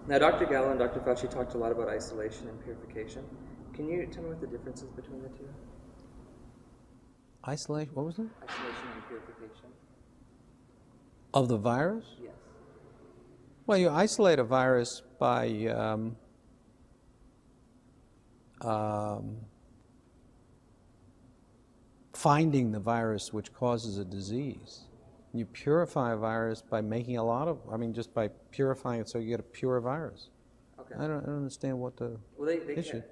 Now, Dr. Gallo and Dr. Fauci talked a lot about isolation and purification. Can you tell me what the difference is between the two? Isolation, what was it? Isolation and purification? Of the virus? Yes. Well, you isolate a virus by finding the virus which causes a disease. You purify a virus by making a lot of, just by purifying it so you get a pure virus. Okay. I don't understand what the Well, issue.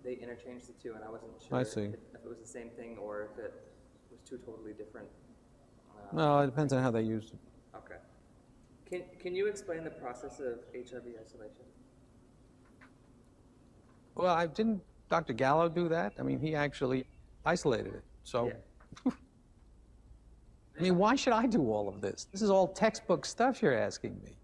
they interchanged the two, and I wasn't sure I see. if it was the same thing or if it was two totally different. No, it depends on how they use it. Okay. Can you explain the process of HIV isolation? Well, didn't Dr. Gallo do that? I mean, he actually isolated it. So, Yeah. I mean, why should I do all of this? This is all textbook stuff you're asking me.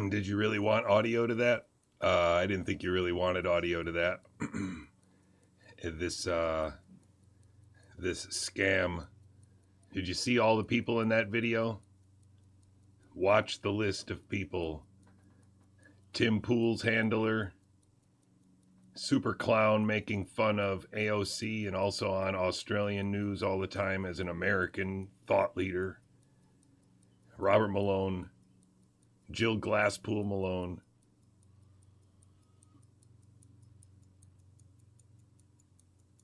Did you really want audio to that? I didn't think you really wanted audio to that. this this scam. Did you see all the people in that video? Watch the list of people. Tim Pool's handler, Super Clown making fun of AOC and also on Australian news all the time as an American thought leader. Robert Malone, Jill Glasspool Malone.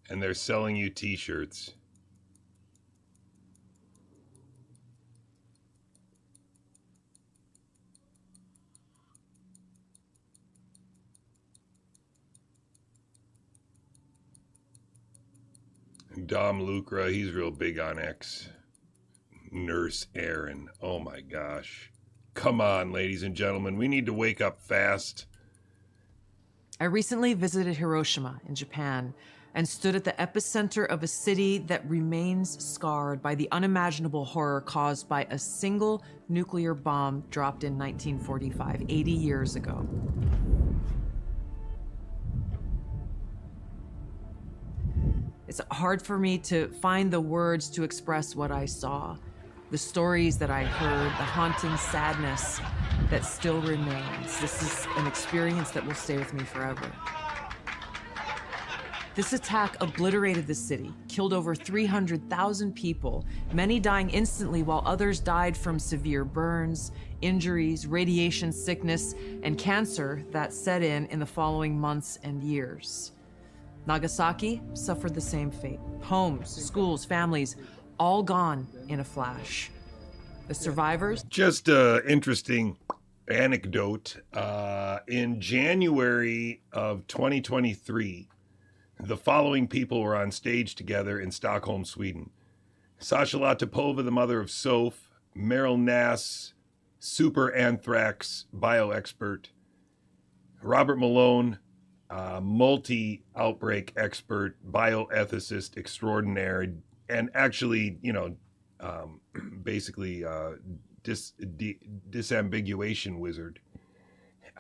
And they're selling you t-shirts. Dom Lucra, he's real big on X. Nurse Aaron, oh my gosh. Come on, ladies and gentlemen, we need to wake up fast. I recently visited Hiroshima in Japan and stood at the epicenter of a city that remains scarred by the unimaginable horror caused by a single nuclear bomb dropped in 1945, 80 years ago. It's hard for me to find the words to express what I saw, the stories that I heard, the haunting sadness that still remains. This is an experience that will stay with me forever. This attack obliterated the city, killed over 300,000 people, many dying instantly while others died from severe burns, injuries, radiation sickness, and cancer that set in the following months and years. Nagasaki suffered the same fate. Homes, schools, families, all gone in a flash. The survivors? Just an interesting anecdote. In January of 2023, the following people were on stage together in Stockholm, Sweden. Sasha Latipova, the mother of Soph, Meryl Nass, super anthrax bioexpert, Robert Malone, multi-outbreak expert, bioethicist extraordinaire, and actually, basically disambiguation wizard.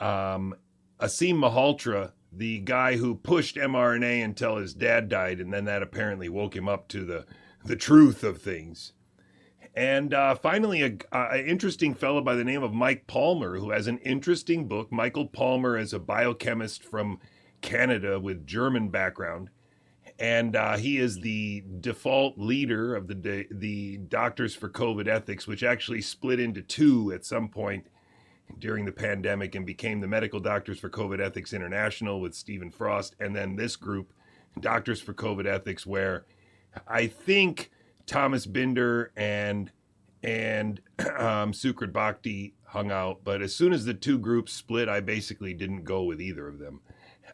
Asim Malhotra, the guy who pushed mRNA until his dad died, and then that apparently woke him up to the truth of things. And finally, an interesting fellow by the name of Mike Palmer, who has an interesting book. Michael Palmer is a biochemist from Canada with German background, and he is the default leader of the Doctors for COVID Ethics, which actually split into two at some point during the pandemic and became the Medical Doctors for COVID Ethics International with Stephen Frost, and then this group, Doctors for COVID Ethics, where I think Thomas Binder and Sukrit Bhakti hung out. But as soon as the two groups split, I basically didn't go with either of them.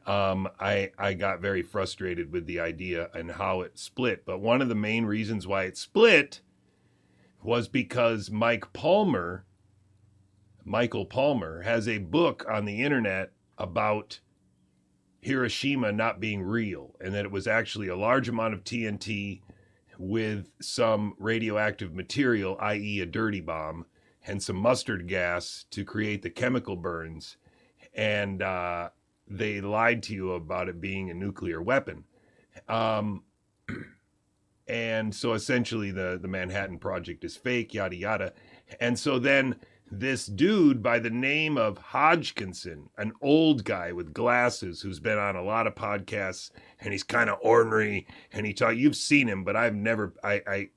I got very frustrated with the idea and how it split. But one of the main reasons why it split was because Michael Palmer, has a book on the internet about Hiroshima not being real, and that it was actually a large amount of TNT with some radioactive material, i.e. a dirty bomb, and some mustard gas to create the chemical burns. And they lied to you about it being a nuclear weapon. And so essentially the Manhattan Project is fake, yada, yada. And so then this dude by the name of Hodgkinson, an old guy with glasses who's been on a lot of podcasts, and he's kind of ornery, and you've seen him, but I've never, the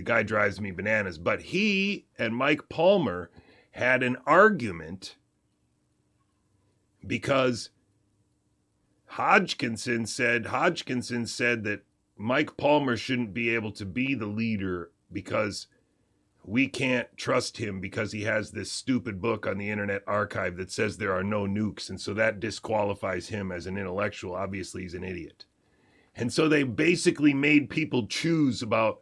guy drives me bananas. But he and Mike Palmer had an argument because Hodgkinson said that Mike Palmer shouldn't be able to be the leader because we can't trust him because he has this stupid book on the Internet Archive that says there are no nukes. And so that disqualifies him as an intellectual. Obviously, he's an idiot. And so they basically made people choose about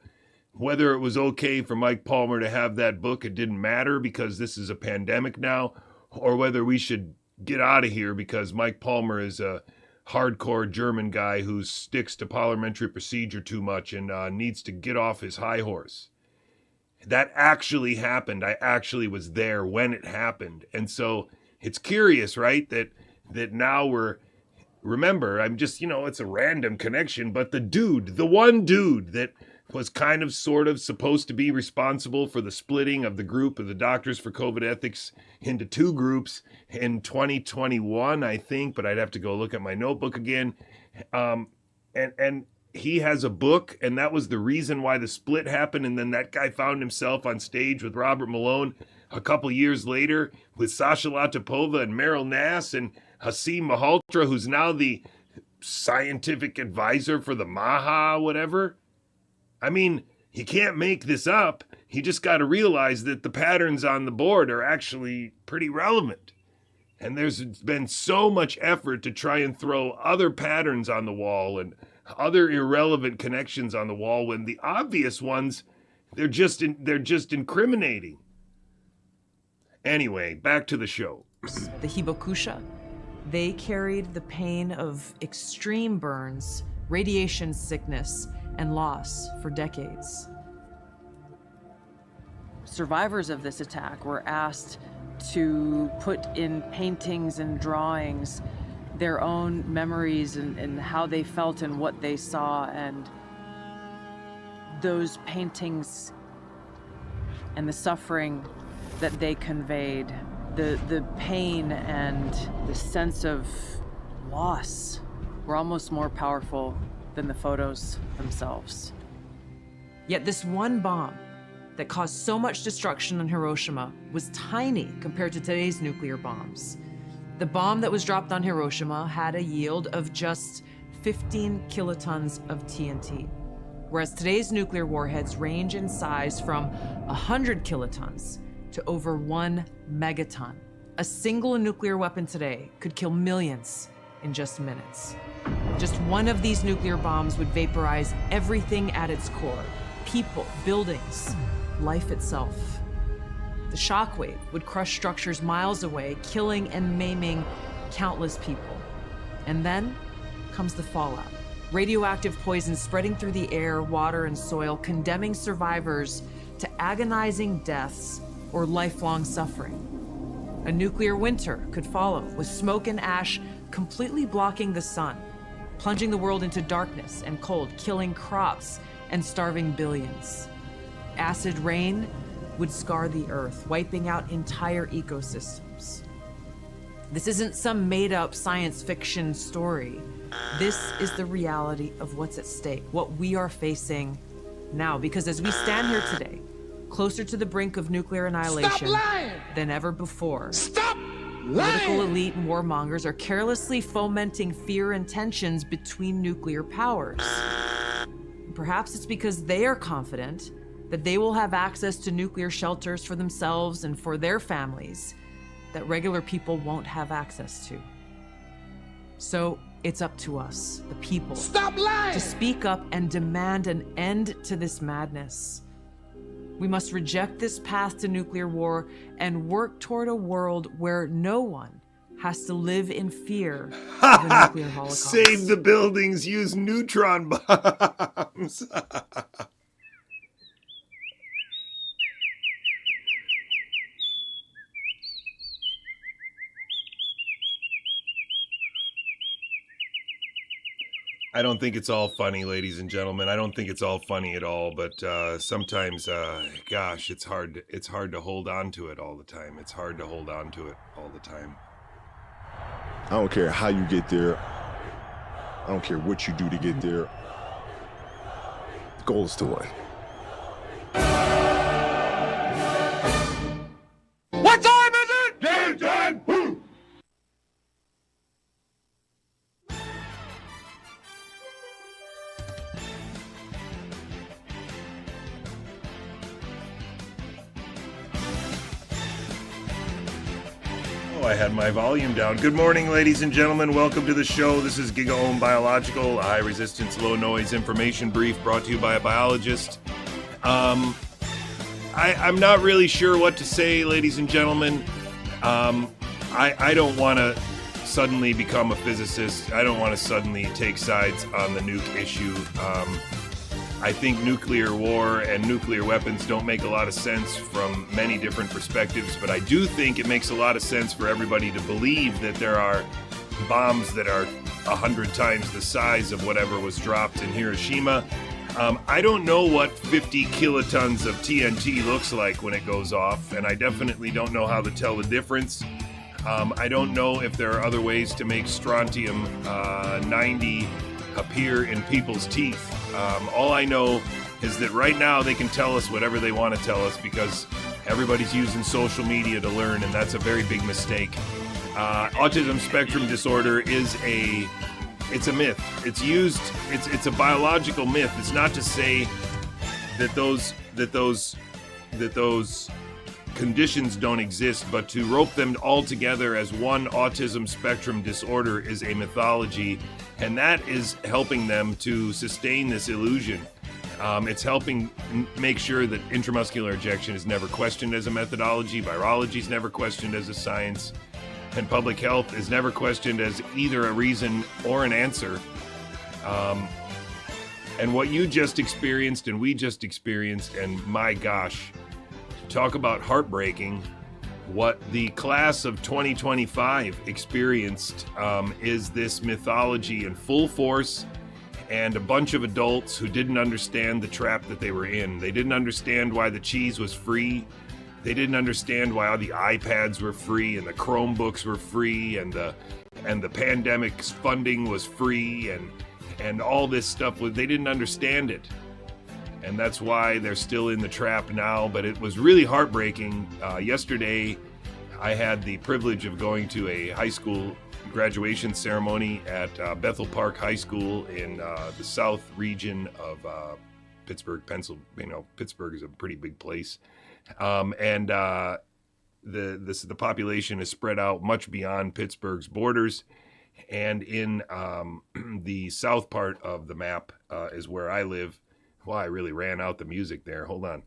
whether it was okay for Mike Palmer to have that book. It didn't matter because this is a pandemic now, or whether we should get out of here because Mike Palmer is a hardcore German guy who sticks to parliamentary procedure too much and needs to get off his high horse. That actually happened. I actually was there when it happened. And so it's curious, right? That now remember, I'm just, it's a random connection, but the one dude that was kind of sort of supposed to be responsible for the splitting of the group of the Doctors for COVID Ethics into two groups in 2021, I think, but I'd have to go look at my notebook again. And he has a book, and that was the reason why the split happened. And then that guy found himself on stage with Robert Malone a couple years later with Sasha Latipova and Meryl Nass and Asim Malhotra, who's now the scientific advisor for the MAHA, whatever. I mean, he can't make this up. He just got to realize that the patterns on the board are actually pretty relevant. And there's been so much effort to try and throw other patterns on the wall and other irrelevant connections on the wall when the obvious ones, they're just incriminating. Anyway, back to the show. The Hibakusha, They carried the pain of extreme burns, radiation sickness, and loss for decades. Survivors of this attack were asked to put in paintings and drawings their own memories and how they felt and what they saw, and those paintings and the suffering that they conveyed, the pain and the sense of loss were almost more powerful than the photos themselves. Yet this one bomb that caused so much destruction on Hiroshima was tiny compared to today's nuclear bombs. The bomb that was dropped on Hiroshima had a yield of just 15 kilotons of TNT, whereas today's nuclear warheads range in size from 100 kilotons to over 1 megaton. A single nuclear weapon today could kill millions in just minutes. Just one of these nuclear bombs would vaporize everything at its core: people, buildings, life itself. The shockwave would crush structures miles away, killing and maiming countless people. And then comes the fallout. Radioactive poison spreading through the air, water, and soil, condemning survivors to agonizing deaths or lifelong suffering. A nuclear winter could follow, with smoke and ash completely blocking the sun, plunging the world into darkness and cold, killing crops and starving billions. Acid rain would scar the earth, wiping out entire ecosystems. This isn't some made-up science fiction story. This is the reality of what's at stake, what we are facing now. Because as we stand here today, closer to the brink of nuclear annihilation than ever before, political elite and warmongers are carelessly fomenting fear and tensions between nuclear powers. Perhaps it's because they are confident that they will have access to nuclear shelters for themselves and for their families that regular people won't have access to. So it's up to us, the people, to speak up and demand an end to this madness. We must reject this path to nuclear war and work toward a world where no one has to live in fear of a nuclear holocaust. Save the buildings, use neutron bombs. I don't think it's all funny, ladies and gentlemen. I don't think it's all funny at all, but sometimes, gosh, it's hard to hold on to it all the time. It's hard to hold on to it all the time. I don't care how you get there. I don't care what you do to get there. The goal is to win. What time is it? Game time! Boom! I had my volume down. Good morning, ladies and gentlemen. Welcome to the show. This is Gigaohm Biological, a high-resistance, low-noise information brief brought to you by a biologist. I'm not really sure what to say, ladies and gentlemen. I don't want to suddenly become a physicist. I don't want to suddenly take sides on the nuke issue. I think nuclear war and nuclear weapons don't make a lot of sense from many different perspectives, but I do think it makes a lot of sense for everybody to believe that there are bombs that are 100 times the size of whatever was dropped in Hiroshima. I don't know what 50 kilotons of TNT looks like when it goes off, and I definitely don't know how to tell the difference. I don't know if there are other ways to make strontium 90 appear in people's teeth. All I know is that right now they can tell us whatever they want to tell us because everybody's using social media to learn, and that's a very big mistake. Autism spectrum disorder is it's a myth. It's a biological myth. It's not to say that those conditions don't exist, but to rope them all together as one autism spectrum disorder is a mythology, and that is helping them to sustain this illusion. It's helping make sure that intramuscular injection is never questioned as a methodology, virology is never questioned as a science. and public health is never questioned as either a reason or an answer. And what you just experienced and we just experienced, and my gosh, talk about heartbreaking, what the class of 2025 experienced is this mythology in full force, and a bunch of adults who didn't understand the trap that they were in. They didn't understand why the cheese was free. They didn't understand why all the iPads were free and the Chromebooks were free and the pandemic's funding was free and all this stuff. They didn't understand it. And that's why they're still in the trap now. But it was really heartbreaking. Yesterday, I had the privilege of going to a high school graduation ceremony at Bethel Park High School in the south region of Pittsburgh, Pennsylvania. Pittsburgh is a pretty big place. The population is spread out much beyond Pittsburgh's borders. And in the south part of the map is where I live. Well, I really ran out the music there. Hold on.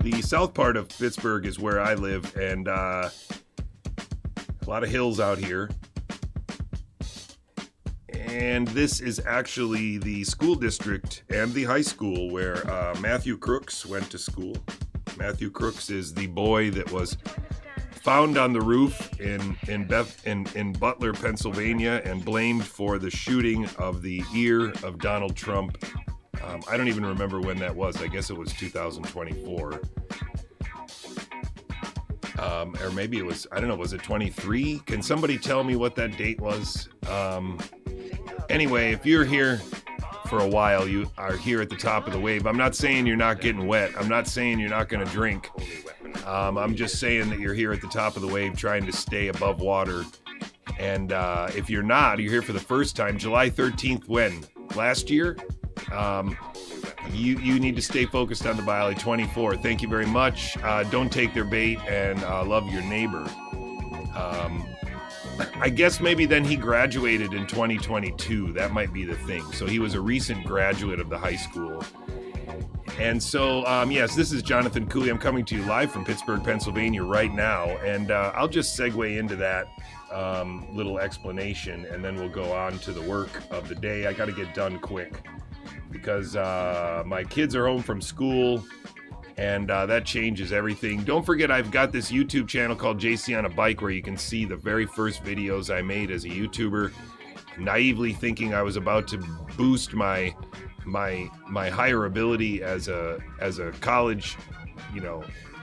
The south part of Pittsburgh is where I live, and a lot of hills out here. And this is actually the school district and the high school where Matthew Crooks went to school. Matthew Crooks is the boy that was found on the roof in Butler, Pennsylvania, and blamed for the shooting of the ear of Donald Trump. I don't even remember when that was. I guess it was 2024. Or maybe it was, I don't know, was it 23? Can somebody tell me what that date was? Anyway, if you're here for a while, you are here at the top of the wave. I'm not saying you're not getting wet. I'm not saying you're not going to drink. I'm just saying that you're here at the top of the wave trying to stay above water. And if you're not, you're here for the first time. July 13th, when? Last year? You need to stay focused on the Bialy 24. Thank you very much. Don't take their bait, and love your neighbor. I guess maybe then he graduated in 2022. That might be the thing. So he was a recent graduate of the high school. And so, yes, this is Jonathan Cooley. I'm coming to you live from Pittsburgh, Pennsylvania right now. And I'll just segue into that little explanation, and then we'll go on to the work of the day. I got to get done quick because my kids are home from school, and that changes everything. Don't forget, I've got this YouTube channel called JC on a Bike where you can see the very first videos I made as a YouTuber, naively thinking I was about to boost my higher ability as a college,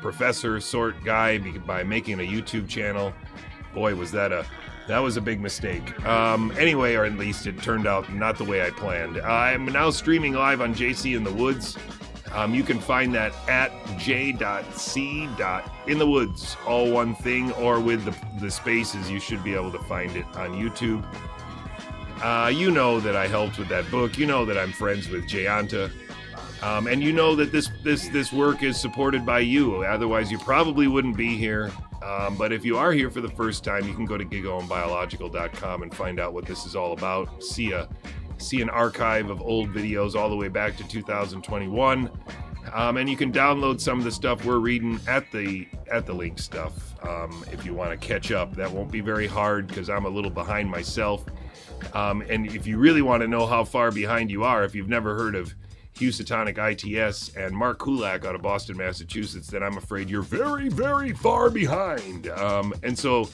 professor sort guy by making a YouTube channel. Boy, that was a big mistake. Anyway, or at least it turned out not the way I planned. I'm now streaming live on JC in the Woods. You can find that at j.c.inthewoods, all one thing, or with the spaces. You should be able to find it on YouTube. You know that I helped with that book. You know that I'm friends with Jayanta. And you know that this work is supported by you. Otherwise, you probably wouldn't be here. But if you are here for the first time, you can go to gigaohmbiological.com and find out what this is all about. See an archive of old videos all the way back to 2021. And you can download some of the stuff we're reading at the link stuff if you want to catch up. That won't be very hard because I'm a little behind myself. And if you really want to know how far behind you are, if you've never heard of Housatonic ITS and Mark Kulak out of Boston, Massachusetts, then I'm afraid you're very, very far behind. And so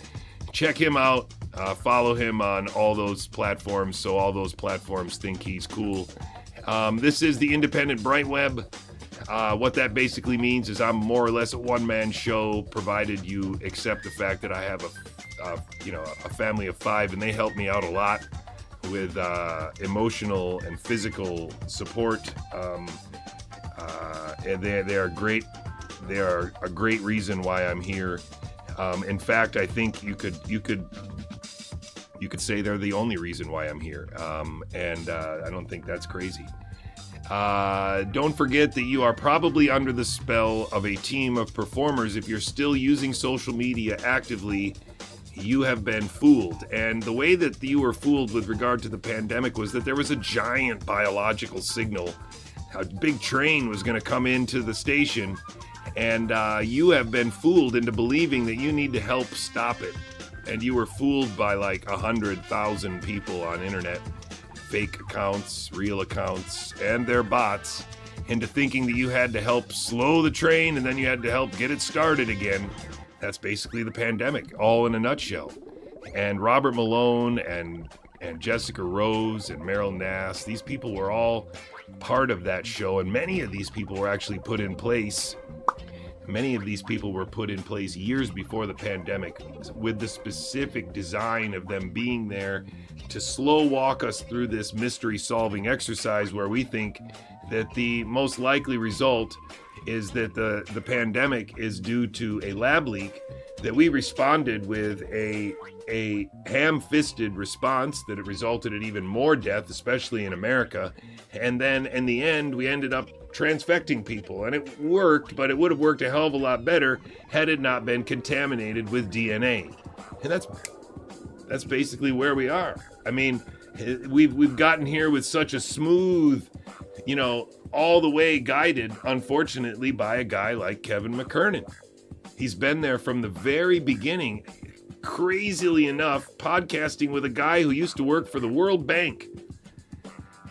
check him out. Follow him on all those platforms so all those platforms think he's cool. This is the Independent Bright Web. What that basically means is I'm more or less a one-man show, provided you accept the fact that I have a family of 5, and they help me out a lot with emotional and physical support. And they are great. They are a great reason why I'm here. In fact, I think you could say they're the only reason why I'm here. And I don't think that's crazy. Don't forget that you are probably under the spell of a team of performers. If you're still using social media actively, you have been fooled. And the way that you were fooled with regard to the pandemic was that there was a giant biological signal. A big train was going to come into the station And you have been fooled into believing that you need to help stop it. And you were fooled by like 100,000 people on internet, fake accounts, real accounts, and their bots, into thinking that you had to help slow the train and then you had to help get it started again. That's basically the pandemic, all in a nutshell. And Robert Malone and Jessica Rose and Meryl Nass, these people were all part of that show, and many of these people were actually put in place. Many of these people were put in place years before the pandemic with the specific design of them being there to slow walk us through this mystery solving exercise where we think that the most likely result is that the pandemic is due to a lab leak, that we responded with a ham-fisted response, that it resulted in even more death, especially in America. And then in the end, we ended up transfecting people, and it worked, but it would have worked a hell of a lot better had it not been contaminated with DNA. And that's basically where we are. I mean, we've gotten here with such a smooth, all the way guided, unfortunately, by a guy like Kevin McKernan. He's been there from the very beginning, crazily enough, podcasting with a guy who used to work for the World Bank.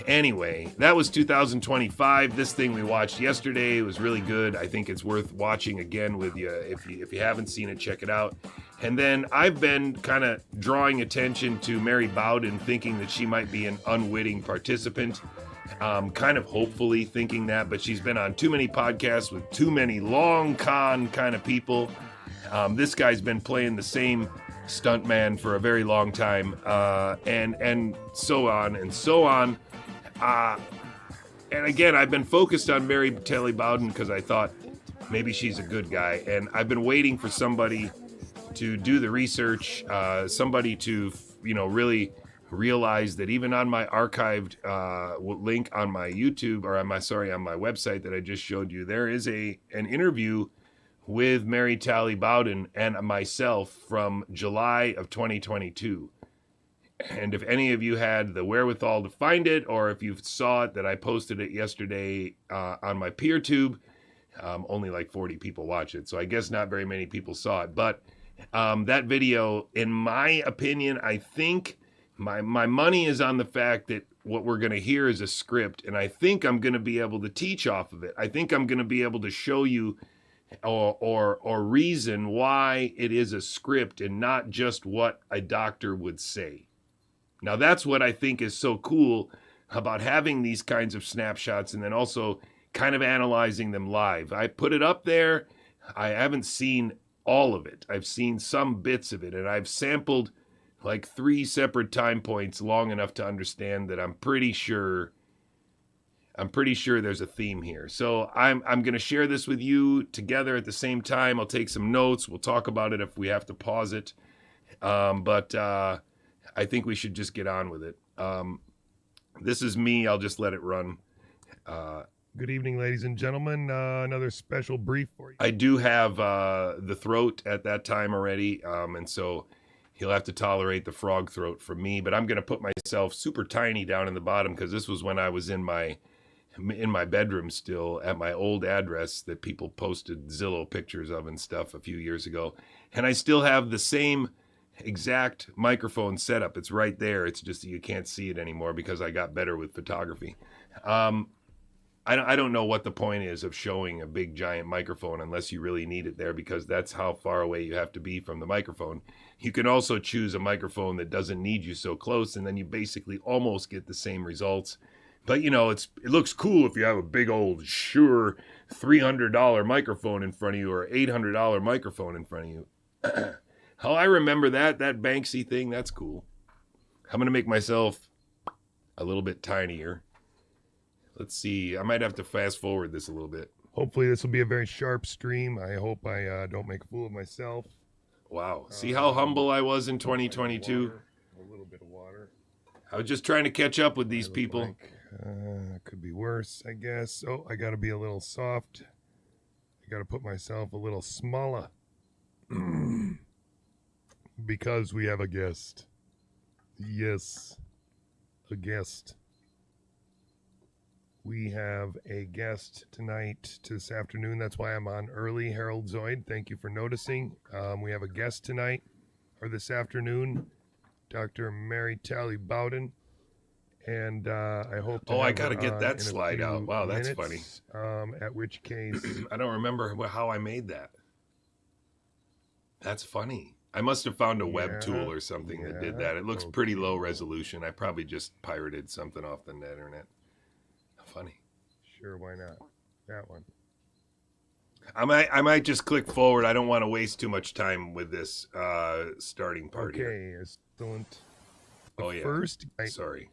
Anyway, that was 2025. This thing we watched yesterday was really good. I think it's worth watching again with you. If you haven't seen it, check it out. And then I've been kind of drawing attention to Mary Bowden, thinking that she might be an unwitting participant. Kind of hopefully thinking that, but she's been on too many podcasts with too many long con kind of people. This guy's been playing the same stuntman for a very long time, and so on and so on. And again, I've been focused on Mary Telly Bowden because I thought maybe she's a good guy, and I've been waiting for somebody to do the research, somebody to really realize that even on my archived link on my YouTube, or on my website that I just showed you, there is an interview with Mary Talley Bowden and myself from July of 2022. And if any of you had the wherewithal to find it, or if you saw it, that I posted it yesterday on my PeerTube, only like 40 people watch it, so I guess not very many people saw it. But that video, in my opinion, I think my money is on the fact that what we're going to hear is a script, and I think I'm going to be able to teach off of it. I think I'm going to be able to show you or reason why it is a script and not just what a doctor would say. Now, that's what I think is so cool about having these kinds of snapshots and then also kind of analyzing them live. I put it up there. I haven't seen all of it. I've seen some bits of it, and I've sampled like 3 separate time points long enough to understand that I'm pretty sure there's a theme here. So I'm going to share this with you together at the same time. I'll take some notes. We'll talk about it if we have to pause it. But I think we should just get on with it. This is me. I'll just let it run. Good evening, ladies and gentlemen. Another special brief for you. I do have the throat at that time already, and so he'll have to tolerate the frog throat from me. But I'm going to put myself super tiny down in the bottom because this was when I was in my bedroom still at my old address that people posted Zillow pictures of and stuff a few years ago. And I still have the same exact microphone setup. It's right there. It's just that you can't see it anymore because I got better with photography. I don't know what the point is of showing a big giant microphone unless you really need it there, because that's how far away you have to be from the microphone. You can also choose a microphone that doesn't need you so close, and then you basically almost get the same results. But it looks cool if you have a big old Shure $300 microphone in front of you, or $800 microphone in front of you. Oh, I remember that Banksy thing. That's cool. I'm going to make myself a little bit tinier. Let's see. I might have to fast forward this a little bit. Hopefully this will be a very sharp stream. I hope I don't make a fool of myself. Wow. See how humble I was in 2022? A little bit of water. I was just trying to catch up with these people. Could be worse, I guess. Oh, I got to be a little soft. I got to put myself a little smaller. Because we have a guest. Yes, a guest. We have a guest tonight to this afternoon. That's why I'm on early. Harold Zoid, thank you for noticing. We have a guest tonight, or this afternoon, Dr. Mary Tally Bowden. And I hope to Oh, I have got to her get on that in a slide few out. Wow, that's funny. minutes, at which case... I don't remember how I made that. That's funny. I must have found a web tool or something that did that. It looks pretty low resolution. I probably just pirated something off the internet. Funny. Sure, why not? That one. I might just click forward. I don't want to waste too much time with this starting part here. Okay, excellent. Oh yeah. First, Sorry.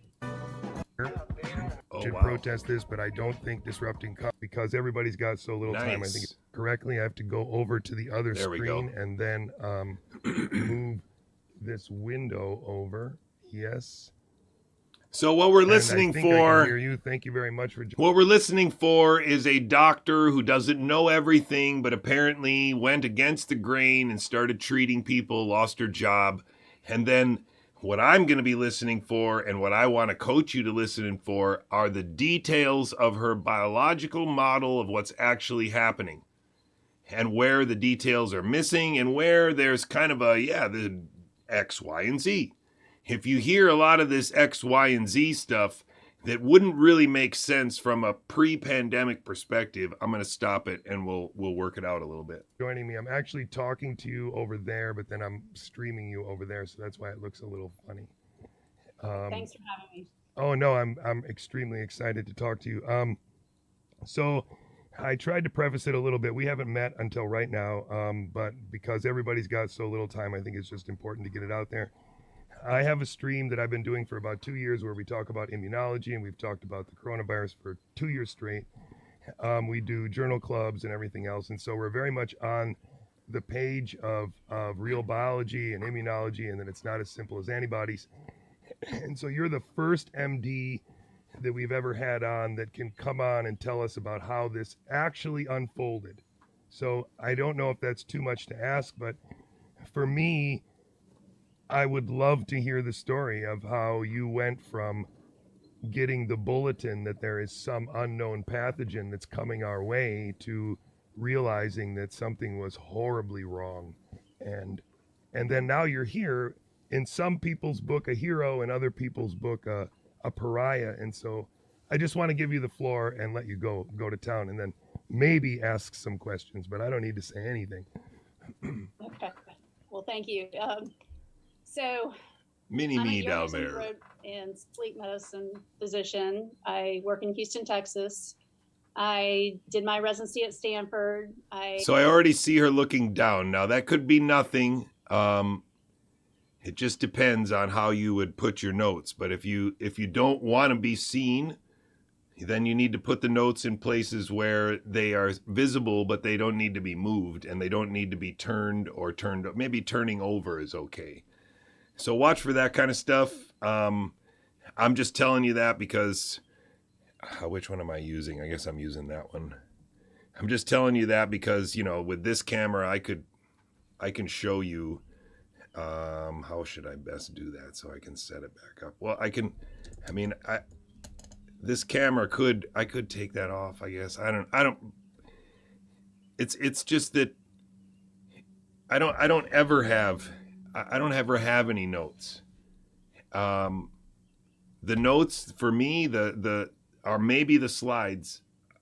should protest this, but I don't think disrupting because everybody's got so little time. I think correctly. I have to go over to the other screen and then move this window over. Yes. So what we're listening for, I hear you. Thank you very much for. What we're listening for is a doctor who doesn't know everything, but apparently went against the grain and started treating people, lost her job, and then. What I'm going to be listening for and what I want to coach you to listen for are the details of her biological model of what's actually happening and where the details are missing and where there's kind of the X, Y, and Z. If you hear a lot of this X, Y, and Z stuff that wouldn't really make sense from a pre-pandemic perspective, I'm going to stop it and we'll work it out a little bit. Joining me, I'm actually talking to you over there, but then I'm streaming you over there, so that's why it looks a little funny. Thanks for having me. Oh no, I'm extremely excited to talk to you. So I tried to preface it a little bit. We haven't met until right now, but because everybody's got so little time, I think it's just important to get it out there. I have a stream that I've been doing for about 2 years where we talk about immunology, and we've talked about the coronavirus for 2 years straight. We do journal clubs and everything else, and so we're very much on the page of real biology and immunology, and that it's not as simple as antibodies. And so you're the first MD that we've ever had on that can come on and tell us about how this actually unfolded. So I don't know if that's too much to ask, but for me, I would love to hear the story of how you went from getting the bulletin that there is some unknown pathogen that's coming our way to realizing that something was horribly wrong. And then now you're here, in some people's book a hero, in other people's book a pariah. And so I just want to give you the floor and let you go to town and then maybe ask some questions, but I don't need to say anything. Okay. Well, thank you. So Mini-me down there. And sleep medicine physician. I work in Houston, Texas. I did my residency at Stanford. So I already see her looking down. Now that could be nothing. It just depends on how you would put your notes. But if you don't want to be seen, then you need to put the notes in places where they are visible, but they don't need to be moved and they don't need to be turned. Maybe turning over is okay. So watch for that kind of stuff. I'm just telling you that because, which one am I using? I guess I'm using that one. I'm just telling you that because, with this camera, I can show you, how should I best do that so I can set it back up? Well, this camera I could take that off, I guess. It's just that I don't ever have any notes. The notes for me, are maybe the slides.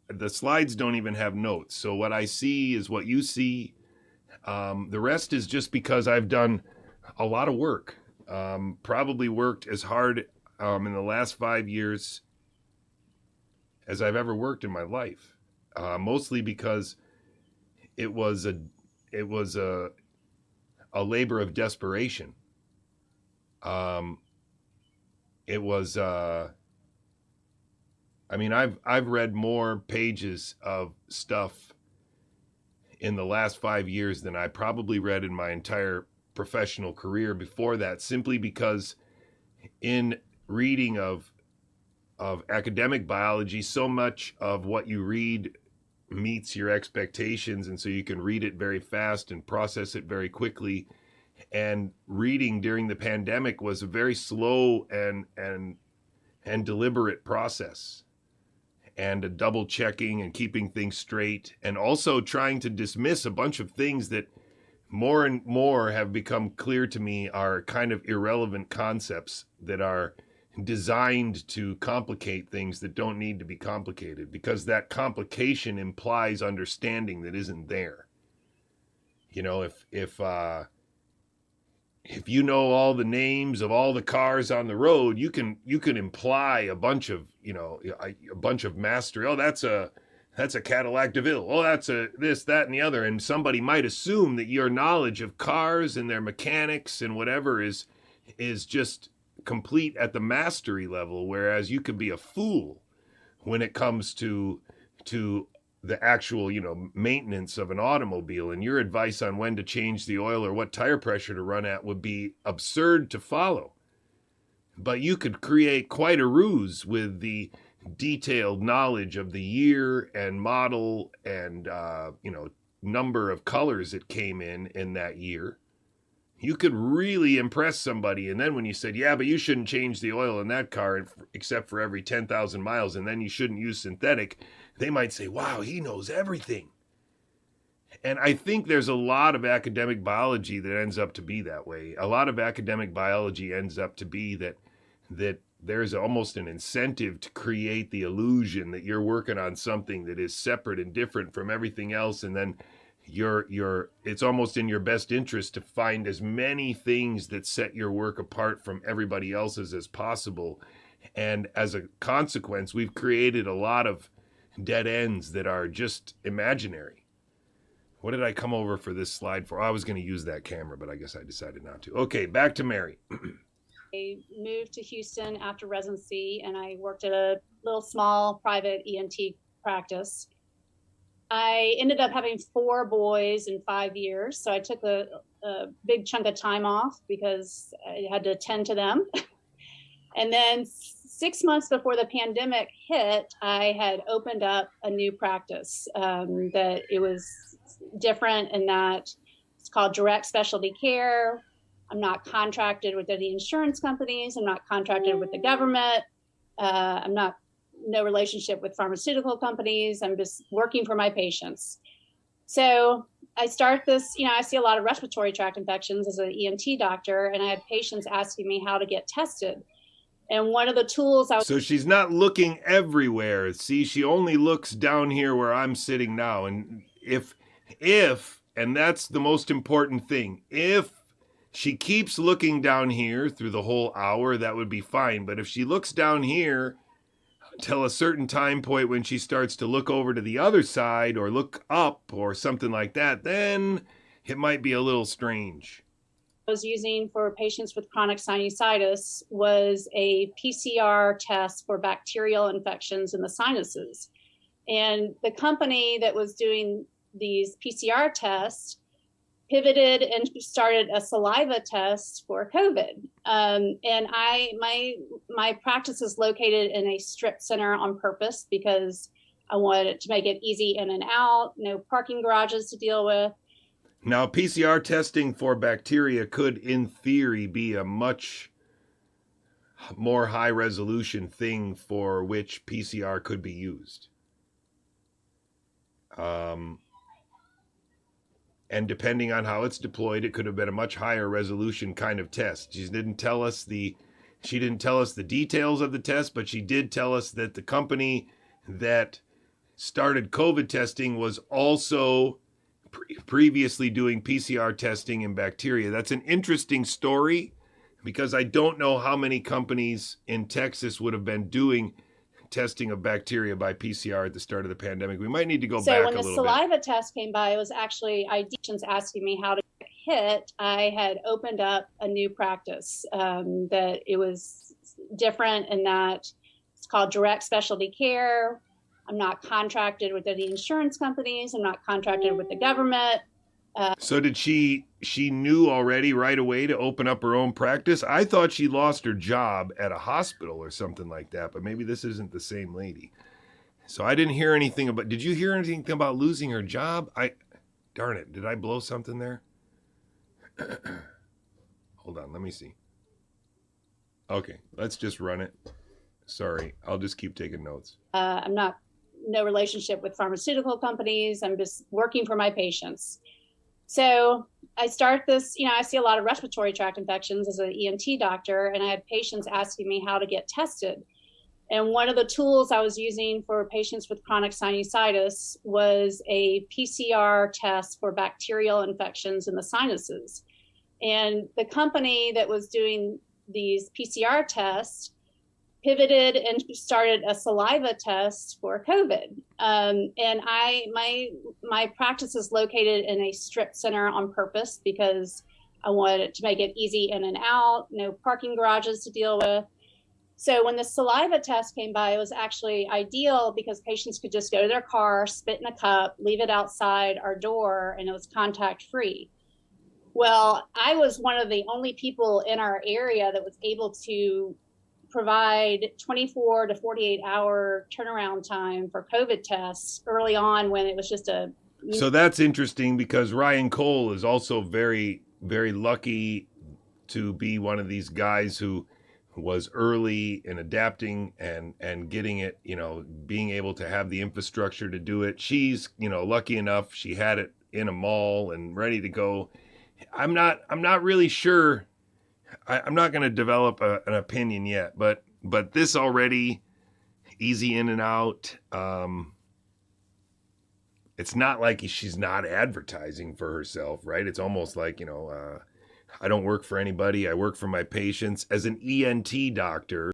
The slides don't even have notes. So what I see is what you see. The rest is just because I've done a lot of work. Probably worked as hard in the last 5 years as I've ever worked in my life. Mostly because it was a labor of desperation. I've read more pages of stuff in the last 5 years than I probably read in my entire professional career before that, simply because in reading of academic biology, so much of what you read meets your expectations, and so you can read it very fast and process it very quickly. And reading during the pandemic was a very slow and deliberate process. and double checking and keeping things straight, and also trying to dismiss a bunch of things that more and more have become clear to me are kind of irrelevant concepts that are designed to complicate things that don't need to be complicated, because that complication implies understanding that isn't there. You know, if you know all the names of all the cars on the road, you can imply a bunch of, you know, a bunch of mastery. Oh, that's a Cadillac DeVille. Oh, that's a this, that, and the other. And somebody might assume that your knowledge of cars and their mechanics and whatever is just complete at the mastery level, whereas you could be a fool when it comes to the actual, you know, maintenance of an automobile, and your advice on when to change the oil or what tire pressure to run at would be absurd to follow. But you could create quite a ruse with the detailed knowledge of the year and model and, you know, number of colors it came in that year. You could really impress somebody. And then when you said, yeah, but you shouldn't change the oil in that car except for every 10,000 miles, and then you shouldn't use synthetic, they might say, wow, he knows everything. And I think there's a lot of academic biology that ends up to be that way. A lot of academic biology ends up to be that there's almost an incentive to create the illusion that you're working on something that is separate and different from everything else, and then it's almost in your best interest to find as many things that set your work apart from everybody else's as possible. And as a consequence, we've created a lot of dead ends that are just imaginary. What did I come over for this slide for? I was going to use that camera, but I guess I decided not to. Okay, back to Mary. I moved to Houston after residency, and I worked at a little small private ENT practice. I ended up having 4 boys in 5 years, so I took a big chunk of time off because I had to attend to them. And then 6 months before the pandemic hit, I had opened up a new practice that it was different in that it's called direct specialty care. I'm not contracted with any insurance companies. I'm not contracted with the government. I'm not no relationship with pharmaceutical companies. I'm just working for my patients. So I start this, you know, I see a lot of respiratory tract infections as an ENT doctor, and I had patients asking me how to get tested. And one of the tools So she's not looking everywhere. See, she only looks down here where I'm sitting now. And if, and that's the most important thing, if she keeps looking down here through the whole hour, that would be fine. But if she looks down here till a certain time point when she starts to look over to the other side or look up or something like that, then it might be a little strange. I was using for patients with chronic sinusitis was a PCR test for bacterial infections in the sinuses. And the company that was doing these PCR tests pivoted and started a saliva test for COVID. And my practice is located in a strip center on purpose because I wanted to make it easy in and out, no parking garages to deal with. Now, PCR testing for bacteria could, in theory, be a much more high-resolution thing for which PCR could be used. And depending on how it's deployed, it could have been a much higher resolution kind of test. She didn't tell us the details of the test, but she did tell us that the company that started COVID testing was also previously doing PCR testing in bacteria. That's an interesting story because I don't know how many companies in Texas would have been doing testing of bacteria by PCR at the start of the pandemic. We might need to go back a little bit. So when the saliva test came by, it was actually patients asking me how to get hit. I had opened up a new practice that it was different in that it's called direct specialty care. I'm not contracted with any insurance companies. I'm not contracted with the government. So did she knew already right away to open up her own practice? I thought she lost her job at a hospital or something like that, but maybe this isn't the same lady. So I didn't hear anything about, did you hear anything about losing her job? Darn it, did I blow something there? Hold on, let me see. Okay, let's just run it. Sorry, I'll just keep taking notes. I'm not no relationship with pharmaceutical companies. I'm just working for my patients. So I start this, I see a lot of respiratory tract infections as an ENT doctor, and I had patients asking me how to get tested. And one of the tools I was using for patients with chronic sinusitis was a PCR test for bacterial infections in the sinuses. And the company that was doing these PCR tests pivoted and started a saliva test for COVID. And my practice is located in a strip center on purpose because I wanted to make it easy in and out, no parking garages to deal with. So when the saliva test came by, it was actually ideal because patients could just go to their car, spit in a cup, leave it outside our door, and it was contact free. Well, I was one of the only people in our area that was able to provide 24 to 48 hour turnaround time for COVID tests early on when it was just a... So that's interesting because Ryan Cole is also very, very lucky to be one of these guys who was early in adapting and getting it, being able to have the infrastructure to do it. She's, lucky enough. She had it in a mall and ready to go. I'm not really sure. I'm not going to develop an opinion yet, but this already easy in and out. It's not like she's not advertising for herself, right? It's almost like, I don't work for anybody. I work for my patients. As an ENT doctor,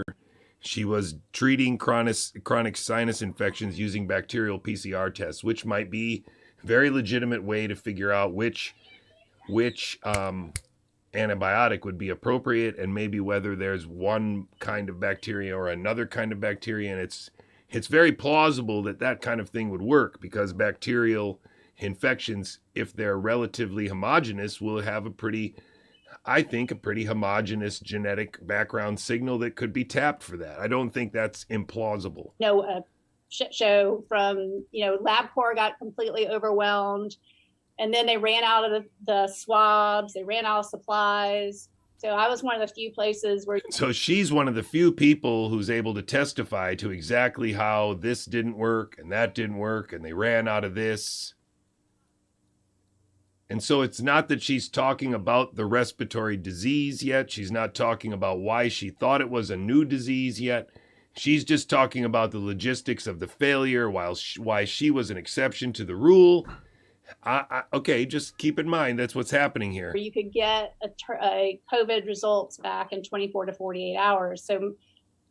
she was treating chronic sinus infections using bacterial PCR tests, which might be a very legitimate way to figure out which antibiotic would be appropriate and maybe whether there's one kind of bacteria or another kind of bacteria. And it's very plausible that kind of thing would work because bacterial infections, if they're relatively homogeneous, will have a pretty homogeneous genetic background signal that could be tapped for that. I don't think that's implausible. Shit show from, LabCorp got completely overwhelmed. And then they ran out of the swabs. They ran out of supplies. So I was one of the few places where... So she's one of the few people who's able to testify to exactly how this didn't work and that didn't work and they ran out of this. And so it's not that she's talking about the respiratory disease yet. She's not talking about why she thought it was a new disease yet. She's just talking about the logistics of the failure, why she was an exception to the rule. Okay, just keep in mind that's what's happening here. You could get a COVID results back in 24 to 48 hours. So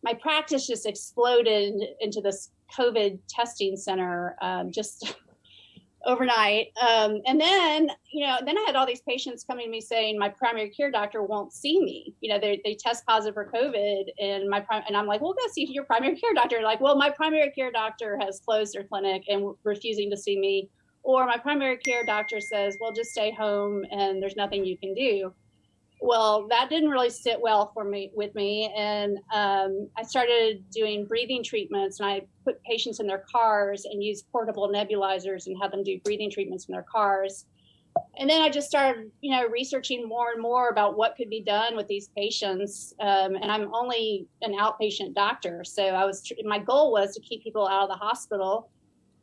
my practice just exploded into this COVID testing center just overnight. And then I had all these patients coming to me saying my primary care doctor won't see me. They test positive for COVID and I'm like, well, go see your primary care doctor. They're like, well, my primary care doctor has closed their clinic and refusing to see me. Or my primary care doctor says, well, just stay home and there's nothing you can do. Well, that didn't really sit well with me. And I started doing breathing treatments and I put patients in their cars and used portable nebulizers and had them do breathing treatments in their cars. And then I just started, researching more and more about what could be done with these patients. And I'm only an outpatient doctor. So my goal was to keep people out of the hospital.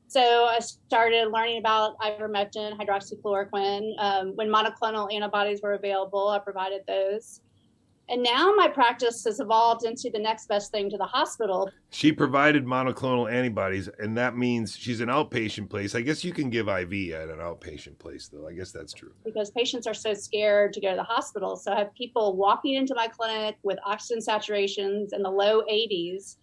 So I started learning about ivermectin, hydroxychloroquine. When monoclonal antibodies were available, I provided those. And now my practice has evolved into the next best thing to the hospital. She provided monoclonal antibodies, and that means she's an outpatient place. I guess you can give IV at an outpatient place, though. I guess that's true. Because patients are so scared to go to the hospital. So I have people walking into my clinic with oxygen saturations in the low 80s.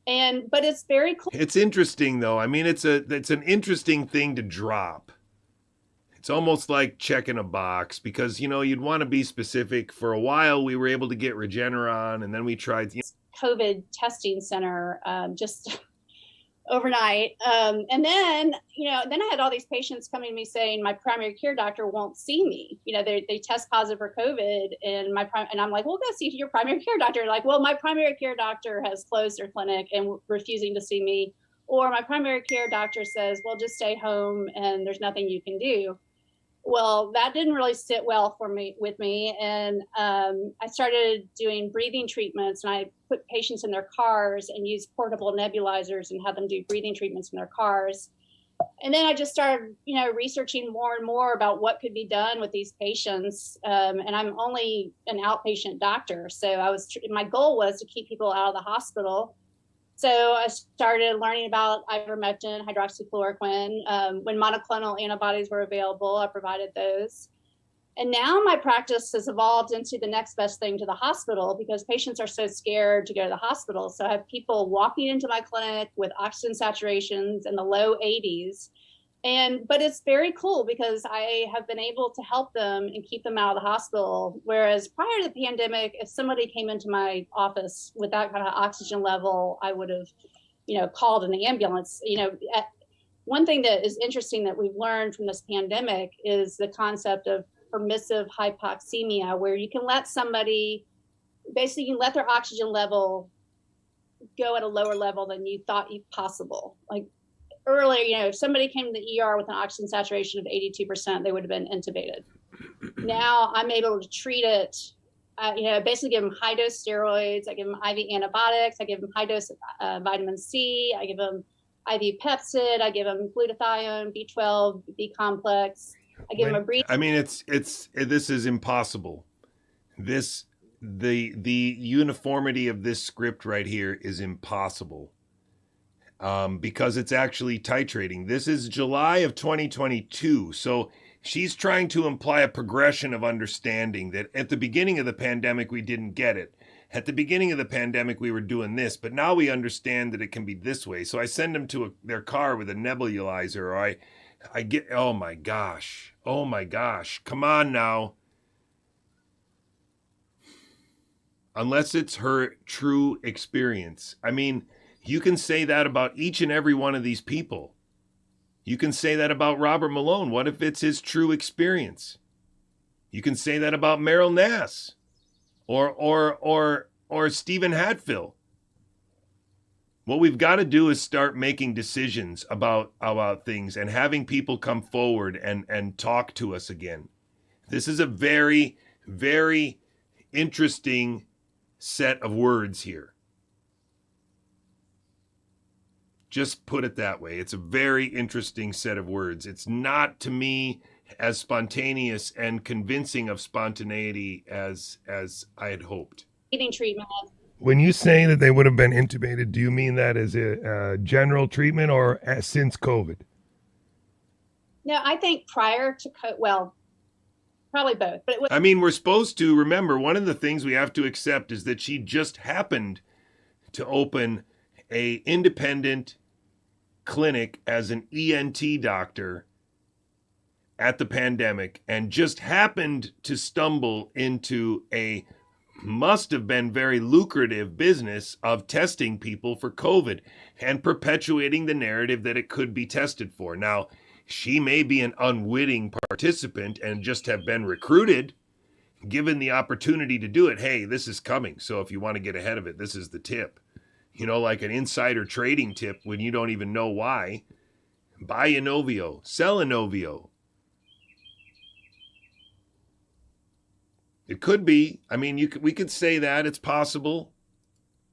But it's very close. It's interesting, though. I mean, it's an interesting thing to drop. It's almost like checking a box because, you'd want to be specific. For a while, we were able to get Regeneron, and then we tried... COVID testing center just overnight. And then I had all these patients coming to me saying my primary care doctor won't see me. They test positive for COVID and I'm like, well, go see your primary care doctor. They're like, well, my primary care doctor has closed their clinic and refusing to see me. Or my primary care doctor says, well, just stay home and there's nothing you can do. Well, that didn't really sit well with me. And I started doing breathing treatments, and I put patients in their cars and used portable nebulizers and had them do breathing treatments in their cars. And then I just started, researching more and more about what could be done with these patients. And I'm only an outpatient doctor. So my goal was to keep people out of the hospital. So I started learning about ivermectin, hydroxychloroquine. When monoclonal antibodies were available, I provided those. And now my practice has evolved into the next best thing to the hospital, because patients are so scared to go to the hospital. So I have people walking into my clinic with oxygen saturations in the low 80s. But it's very cool because I have been able to help them and keep them out of the hospital. Whereas prior to the pandemic, if somebody came into my office with that kind of oxygen level, I would have, called an ambulance. One thing that is interesting that we've learned from this pandemic is the concept of permissive hypoxemia, where you can let somebody, basically you can let their oxygen level go at a lower level than you thought possible. Like earlier, if somebody came to the ER with an oxygen saturation of 82%, they would have been intubated. Now I'm able to treat it, basically give them high dose steroids. I give them IV antibiotics. I give them high dose vitamin C. I give them IV Pepsid. I give them glutathione, B12, B complex. I give them a breathing. I mean, this is impossible. The uniformity of this script right here is impossible. Because it's actually titrating. This is July of 2022. So she's trying to imply a progression of understanding that at the beginning of the pandemic, we didn't get it. At the beginning of the pandemic, we were doing this, but now we understand that it can be this way. So I send them to their car with a nebulizer, or I get, oh my gosh, come on now. Unless it's her true experience. I mean, you can say that about each and every one of these people. You can say that about Robert Malone. What if it's his true experience? You can say that about Meryl Nass or Stephen Hatfield. What we've got to do is start making decisions about things and having people come forward and talk to us again. This is a very, very interesting set of words here. Just put it that way. It's a very interesting set of words. It's not, to me, as spontaneous and convincing of spontaneity as I had hoped. Breathing treatment. When you say that they would have been intubated, do you mean that as a general treatment or since COVID? No, I think prior to probably both. But I mean, we're supposed to remember, one of the things we have to accept is that she just happened to open a independent clinic as an ENT doctor at the pandemic, and just happened to stumble into a must have been very lucrative business of testing people for COVID and perpetuating the narrative that it could be tested for. Now, she may be an unwitting participant and just have been recruited, given the opportunity to do it. Hey, this is coming. So if you want to get ahead of it, this is the tip. Like an insider trading tip when you don't even know why. Buy Inovio, sell Inovio. It could be. I mean, we could say that it's possible.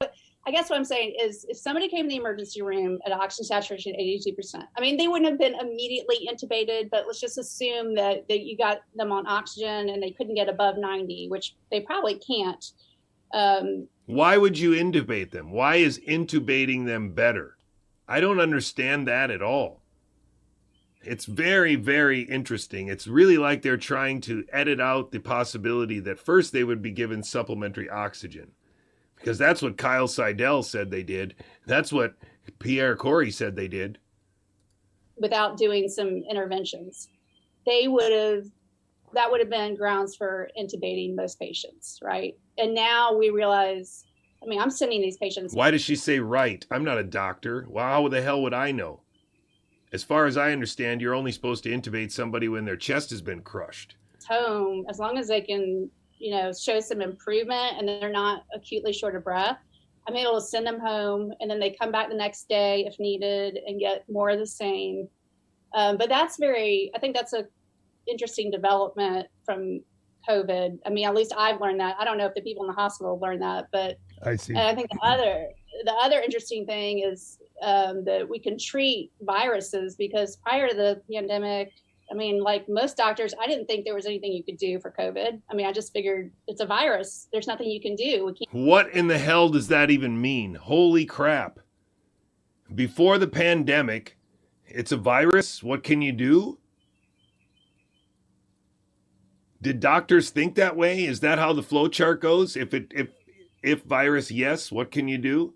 I guess what I'm saying is, if somebody came to the emergency room at oxygen saturation 82%, I mean, they wouldn't have been immediately intubated, but let's just assume that you got them on oxygen and they couldn't get above 90, which they probably can't. Why would you intubate them? Why is intubating them better? I don't understand that at all. It's very, very interesting. It's really like they're trying to edit out the possibility that first they would be given supplementary oxygen, because that's what Kyle Seidel said they did. That's what Pierre Corey said they did. Without doing some interventions, that would have been grounds for intubating most patients, right? And now we realize, I mean, I'm sending these patients. Why does she say right? I'm not a doctor. Well, how the hell would I know? As far as I understand, you're only supposed to intubate somebody when their chest has been crushed. Home, as long as they can, show some improvement and they're not acutely short of breath, I'm able to send them home, and then they come back the next day if needed and get more of the same. But I think that's a interesting development from COVID. I mean, at least I've learned that. I don't know if the people in the hospital learned that, but I see. and I think the other interesting thing is that we can treat viruses, because prior to the pandemic, I mean, like most doctors, I didn't think there was anything you could do for COVID. I mean, I just figured it's a virus. There's nothing you can do. We can't. What in the hell does that even mean? Holy crap. Before the pandemic, it's a virus. What can you do? Did doctors think that way? Is that how the flow chart goes? If virus, yes, what can you do?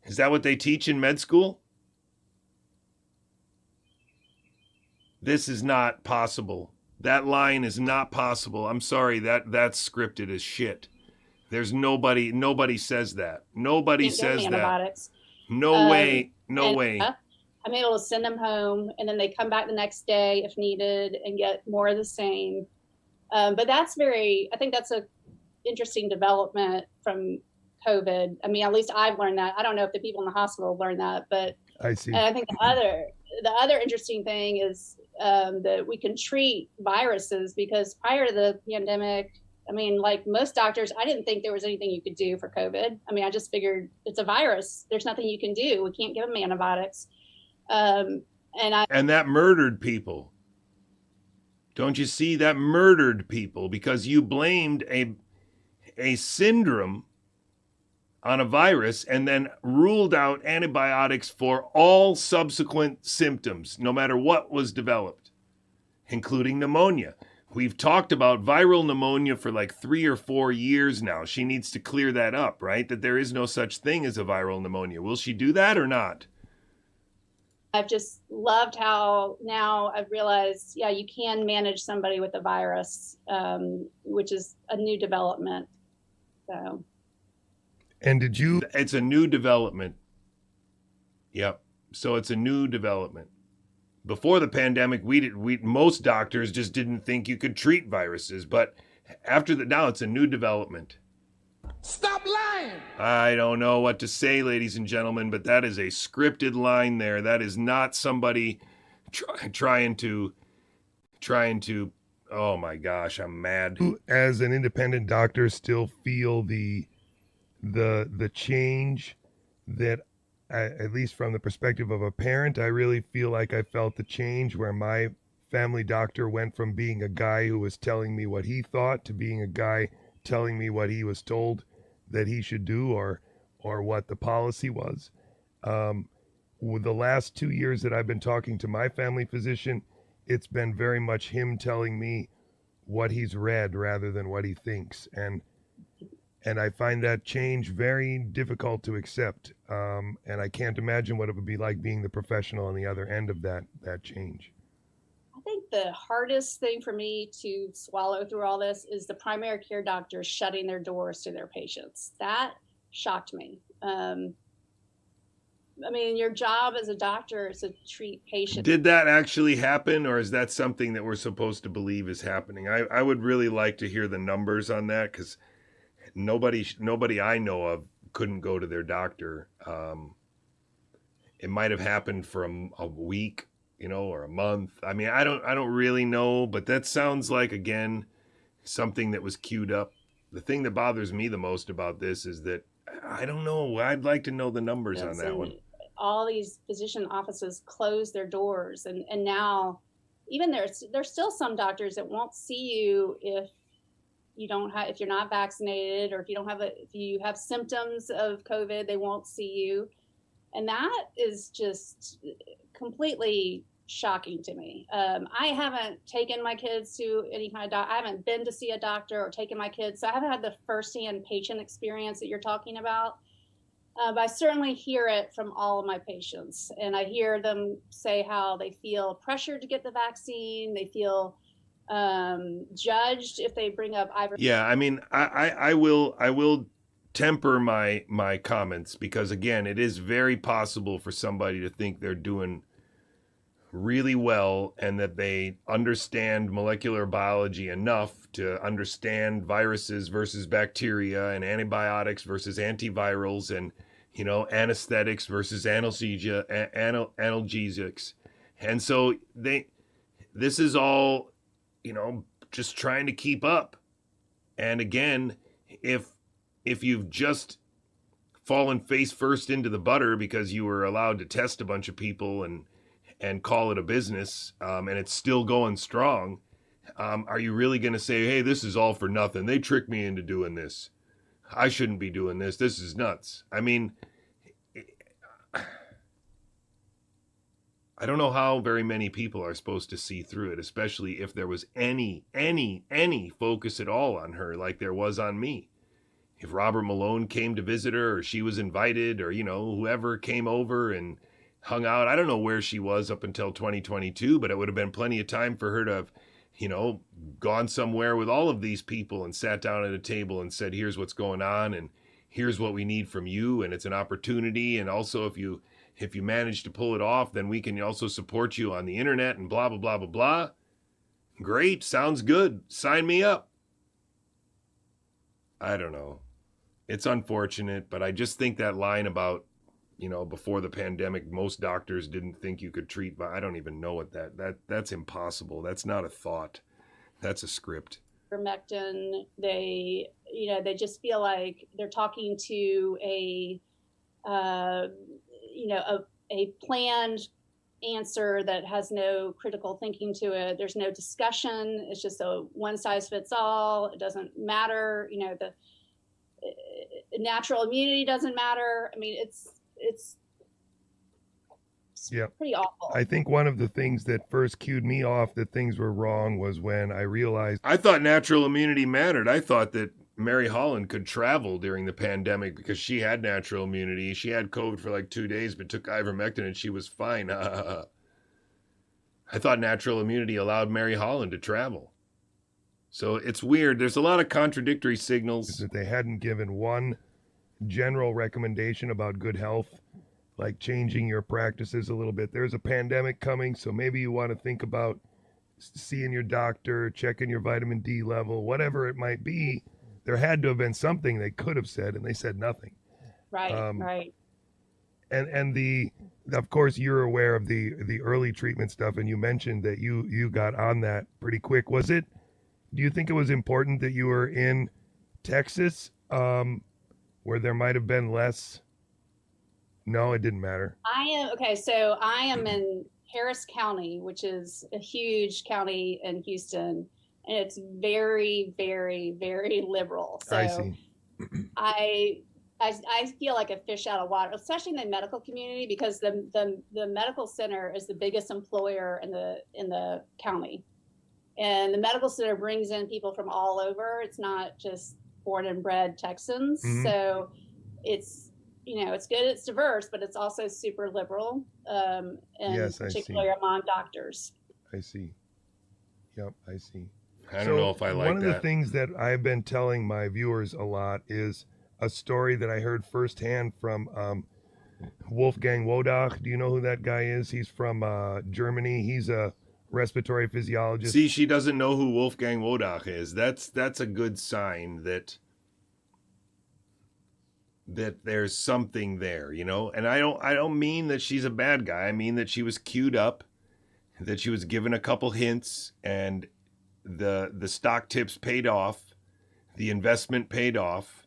Is that what they teach in med school? This is not possible. That line is not possible. I'm sorry, that's scripted as shit. There's nobody says that. Nobody says that. Antibiotics. No way. No and, way. I'm able to send them home, and then they come back the next day if needed and get more of the same. But I think that's a interesting development from COVID. I mean, at least I've learned that. I don't know if the people in the hospital learned that, but I see. and I think the other interesting thing is that we can treat viruses, because prior to the pandemic, I mean, like most doctors, I didn't think there was anything you could do for COVID. I mean, I just figured it's a virus. There's nothing you can do. We can't give them antibiotics. And that murdered people. Don't you see? That murdered people because you blamed a syndrome on a virus and then ruled out antibiotics for all subsequent symptoms, no matter what was developed, including pneumonia. We've talked about viral pneumonia for like 3 or 4 years now. She needs to clear that up, right? That there is no such thing as a viral pneumonia. Will she do that or not? I've just loved how now I've realized, yeah, you can manage somebody with a virus, which is a new development. So. And did you? It's a new development. Yep. So it's a new development. Before the pandemic, most doctors just didn't think you could treat viruses, but now it's a new development. Stop lying! I don't know what to say, ladies and gentlemen, but that is a scripted line there. That is not somebody trying to. Oh my gosh, I'm mad. As an independent doctor, still feel the change that, at least from the perspective of a parent, I really feel like I felt the change where my family doctor went from being a guy who was telling me what he thought to being a guy telling me what he was told that he should do or what the policy was. With the last 2 years that I've been talking to my family physician, it's been very much him telling me what he's read rather than what he thinks. And I find that change very difficult to accept. And I can't imagine what it would be like being the professional on the other end of that change. I think the hardest thing for me to swallow through all this is the primary care doctors shutting their doors to their patients. That shocked me. I mean, your job as a doctor is to treat patients. Did that actually happen, or is that something that we're supposed to believe is happening? I would really like to hear the numbers on that, because nobody I know of couldn't go to their doctor. It might have happened for a week, or a month. I mean, I don't really know, but that sounds like, again, something that was queued up. The thing that bothers me the most about this is that I don't know. I'd like to know the numbers on that one. All these physician offices close their doors, and now even there's still some doctors that won't see you if you're not vaccinated, or if you have symptoms of COVID, they won't see you. And that is just completely shocking to me. I haven't taken my kids to any kind of I haven't been to see a doctor or taken my kids, so I haven't had the firsthand patient experience that you're talking about. But I certainly hear it from all of my patients, and I hear them say how they feel pressured to get the vaccine. They feel judged if they bring up ivermectin. Yeah, I mean, I will temper my comments, because again, it is very possible for somebody to think they're doing really well and that they understand molecular biology enough to understand viruses versus bacteria and antibiotics versus antivirals and anesthetics versus analgesics. And so this is all just trying to keep up. And again, if you've just fallen face first into the butter because you were allowed to test a bunch of people and call it a business, and it's still going strong, are you really going to say, hey, this is all for nothing? They tricked me into doing this. I shouldn't be doing this. This is nuts. I mean, I don't know how very many people are supposed to see through it, especially if there was any focus at all on her like there was on me. If Robert Malone came to visit her, or she was invited, or, whoever came over and hung out, I don't know where she was up until 2022, but it would have been plenty of time for her to have, gone somewhere with all of these people and sat down at a table and said, here's what's going on and here's what we need from you. And it's an opportunity. And also if you manage to pull it off, then we can also support you on the internet and blah, blah, blah, blah, blah. Great. Sounds good. Sign me up. I don't know. It's unfortunate, but I just think that line about, before the pandemic, most doctors didn't think you could treat, I don't even know what that's impossible. That's not a thought. That's a script. Ivermectin, they just feel like they're talking to a planned answer that has no critical thinking to it. There's no discussion. It's just a one size fits all. It doesn't matter. The natural immunity doesn't matter. I mean, it's pretty awful. I think one of the things that first cued me off that things were wrong was when I realized I thought natural immunity mattered. I thought that Mary Holland could travel during the pandemic because she had natural immunity. She had COVID for like 2 days, but took ivermectin and she was fine. I thought natural immunity allowed Mary Holland to travel. So it's weird. There's a lot of contradictory signals. that they hadn't given one general recommendation about good health, like changing your practices a little bit. There's a pandemic coming, so maybe you want to think about seeing your doctor, checking your vitamin D level, whatever it might be. There had to have been something they could have said, and they said nothing. Right, right. And of course, you're aware of the early treatment stuff, and you mentioned that you got on that pretty quick. Do you think it was important that you were in Texas, where there might have been less? No, it didn't matter. So I am in Harris County, which is a huge county in Houston, and it's very, very, very liberal. So I see. I feel like a fish out of water, especially in the medical community, because the medical center is the biggest employer in the county, and the medical center brings in people from all over. It's not just born and bred Texans. Mm-hmm. So it's it's good, it's diverse, but it's also super liberal, and yes, particularly among doctors. I see. Yep, I see. I don't know if I like that. One of the things that I've been telling my viewers a lot is a story that I heard firsthand from Wolfgang Wodach. Do you know who that guy is? He's from Germany. He's a respiratory physiologist. See, she doesn't know who Wolfgang Wodach is. That's a good sign that there's something there, And I don't mean that she's a bad guy. I mean that she was queued up, that she was given a couple hints, and the stock tips paid off, the investment paid off,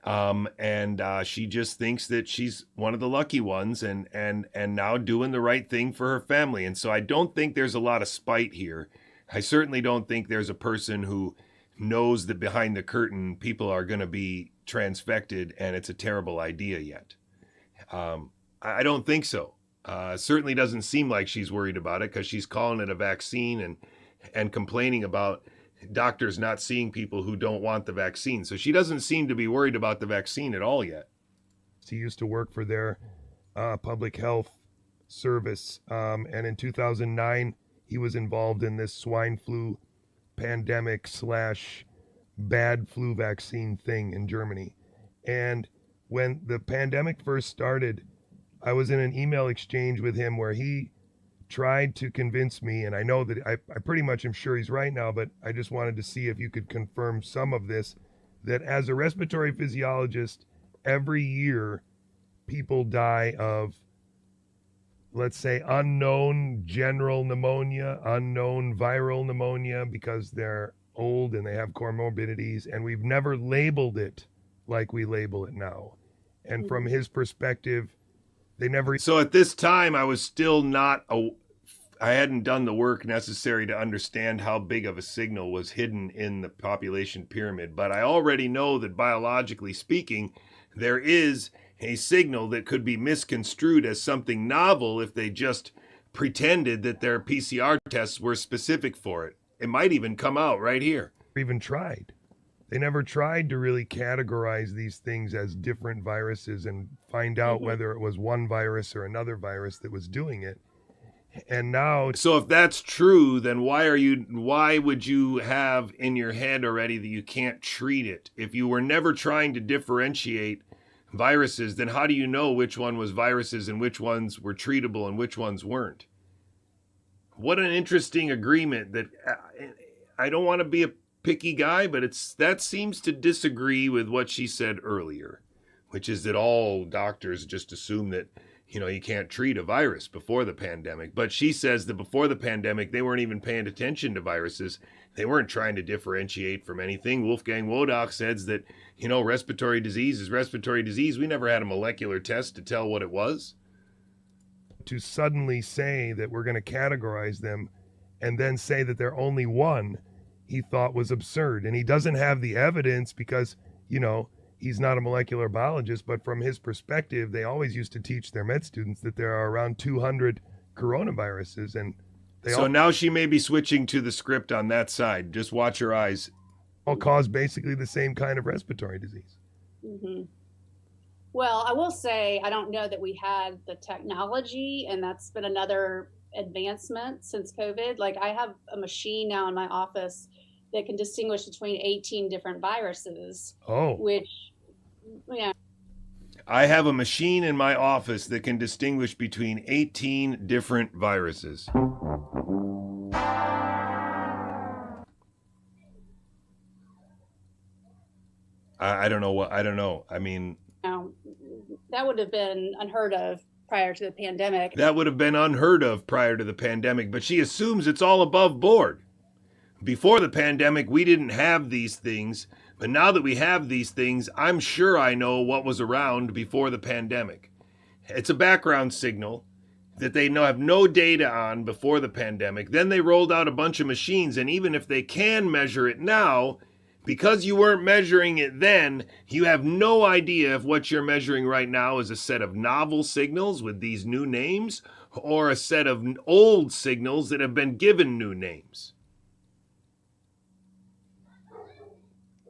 and she just thinks that she's one of the lucky ones, and now doing the right thing for her family. And so I don't think there's a lot of spite here. I certainly don't think there's a person who knows that behind the curtain people are going to be transfected and it's a terrible idea yet. I don't think so. Certainly doesn't seem like she's worried about it, because she's calling it a vaccine and complaining about doctors not seeing people who don't want the vaccine. So she doesn't seem to be worried about the vaccine at all yet. He used to work for their public health service, and in 2009 he was involved in this swine flu pandemic / bad flu vaccine thing in Germany. And when the pandemic first started, I was in an email exchange with him where he tried to convince me, and I know that I pretty much am sure he's right now, but I just wanted to see if you could confirm some of this, that as a respiratory physiologist, every year people die of let's say, unknown general pneumonia, unknown viral pneumonia, because they're old and they have comorbidities, and we've never labeled it like we label it now. And from his perspective, they never. So at this time, I was still not, I hadn't done the work necessary to understand how big of a signal was hidden in the population pyramid. But I already know that biologically speaking, there is a signal that could be misconstrued as something novel if they just pretended that their PCR tests were specific for it. It might even come out right here. Even tried. They never tried to really categorize these things as different viruses and find out whether it was one virus or another virus that was doing it. And now, so if that's true, then why would you have in your head already that you can't treat it? If you were never trying to differentiate viruses, then how do you know which one was viruses and which ones were treatable and which ones weren't? What an interesting agreement. That I don't want to be a picky guy, but that seems to disagree with what she said earlier, which is that all doctors just assume that, you know, you can't treat a virus before the pandemic. But she says that before the pandemic, they weren't even paying attention to viruses. They weren't trying to differentiate from anything. Wolfgang Wodak says that, you know, respiratory disease is respiratory disease. We never had a molecular test to tell what it was. To suddenly say that we're going to categorize them and then say that they're only one, he thought was absurd. And he doesn't have the evidence because, you know, he's not a molecular biologist, but from his perspective, they always used to teach their med students that there are around 200 coronaviruses. And now she may be switching to the script on that side. Just watch your eyes. All cause basically the same kind of respiratory disease. Well, I will say, I don't know that we had the technology, and that's been another advancement since COVID. Like, I have a machine now in my office that can distinguish between 18 different viruses. Which, you know. I have a machine in my office that can distinguish between 18 different viruses. I don't know. I mean, that would have been unheard of prior to the pandemic. That would have been unheard of prior to the pandemic, but she assumes it's all above board. Before the pandemic, we didn't have these things, but now that we have these things, I'm sure I know what was around before the pandemic. It's a background signal that they have no data on before the pandemic. Then they rolled out a bunch of machines, and even if they can measure it now, because you weren't measuring it then, you have no idea if what you're measuring right now is a set of novel signals with these new names or a set of old signals that have been given new names.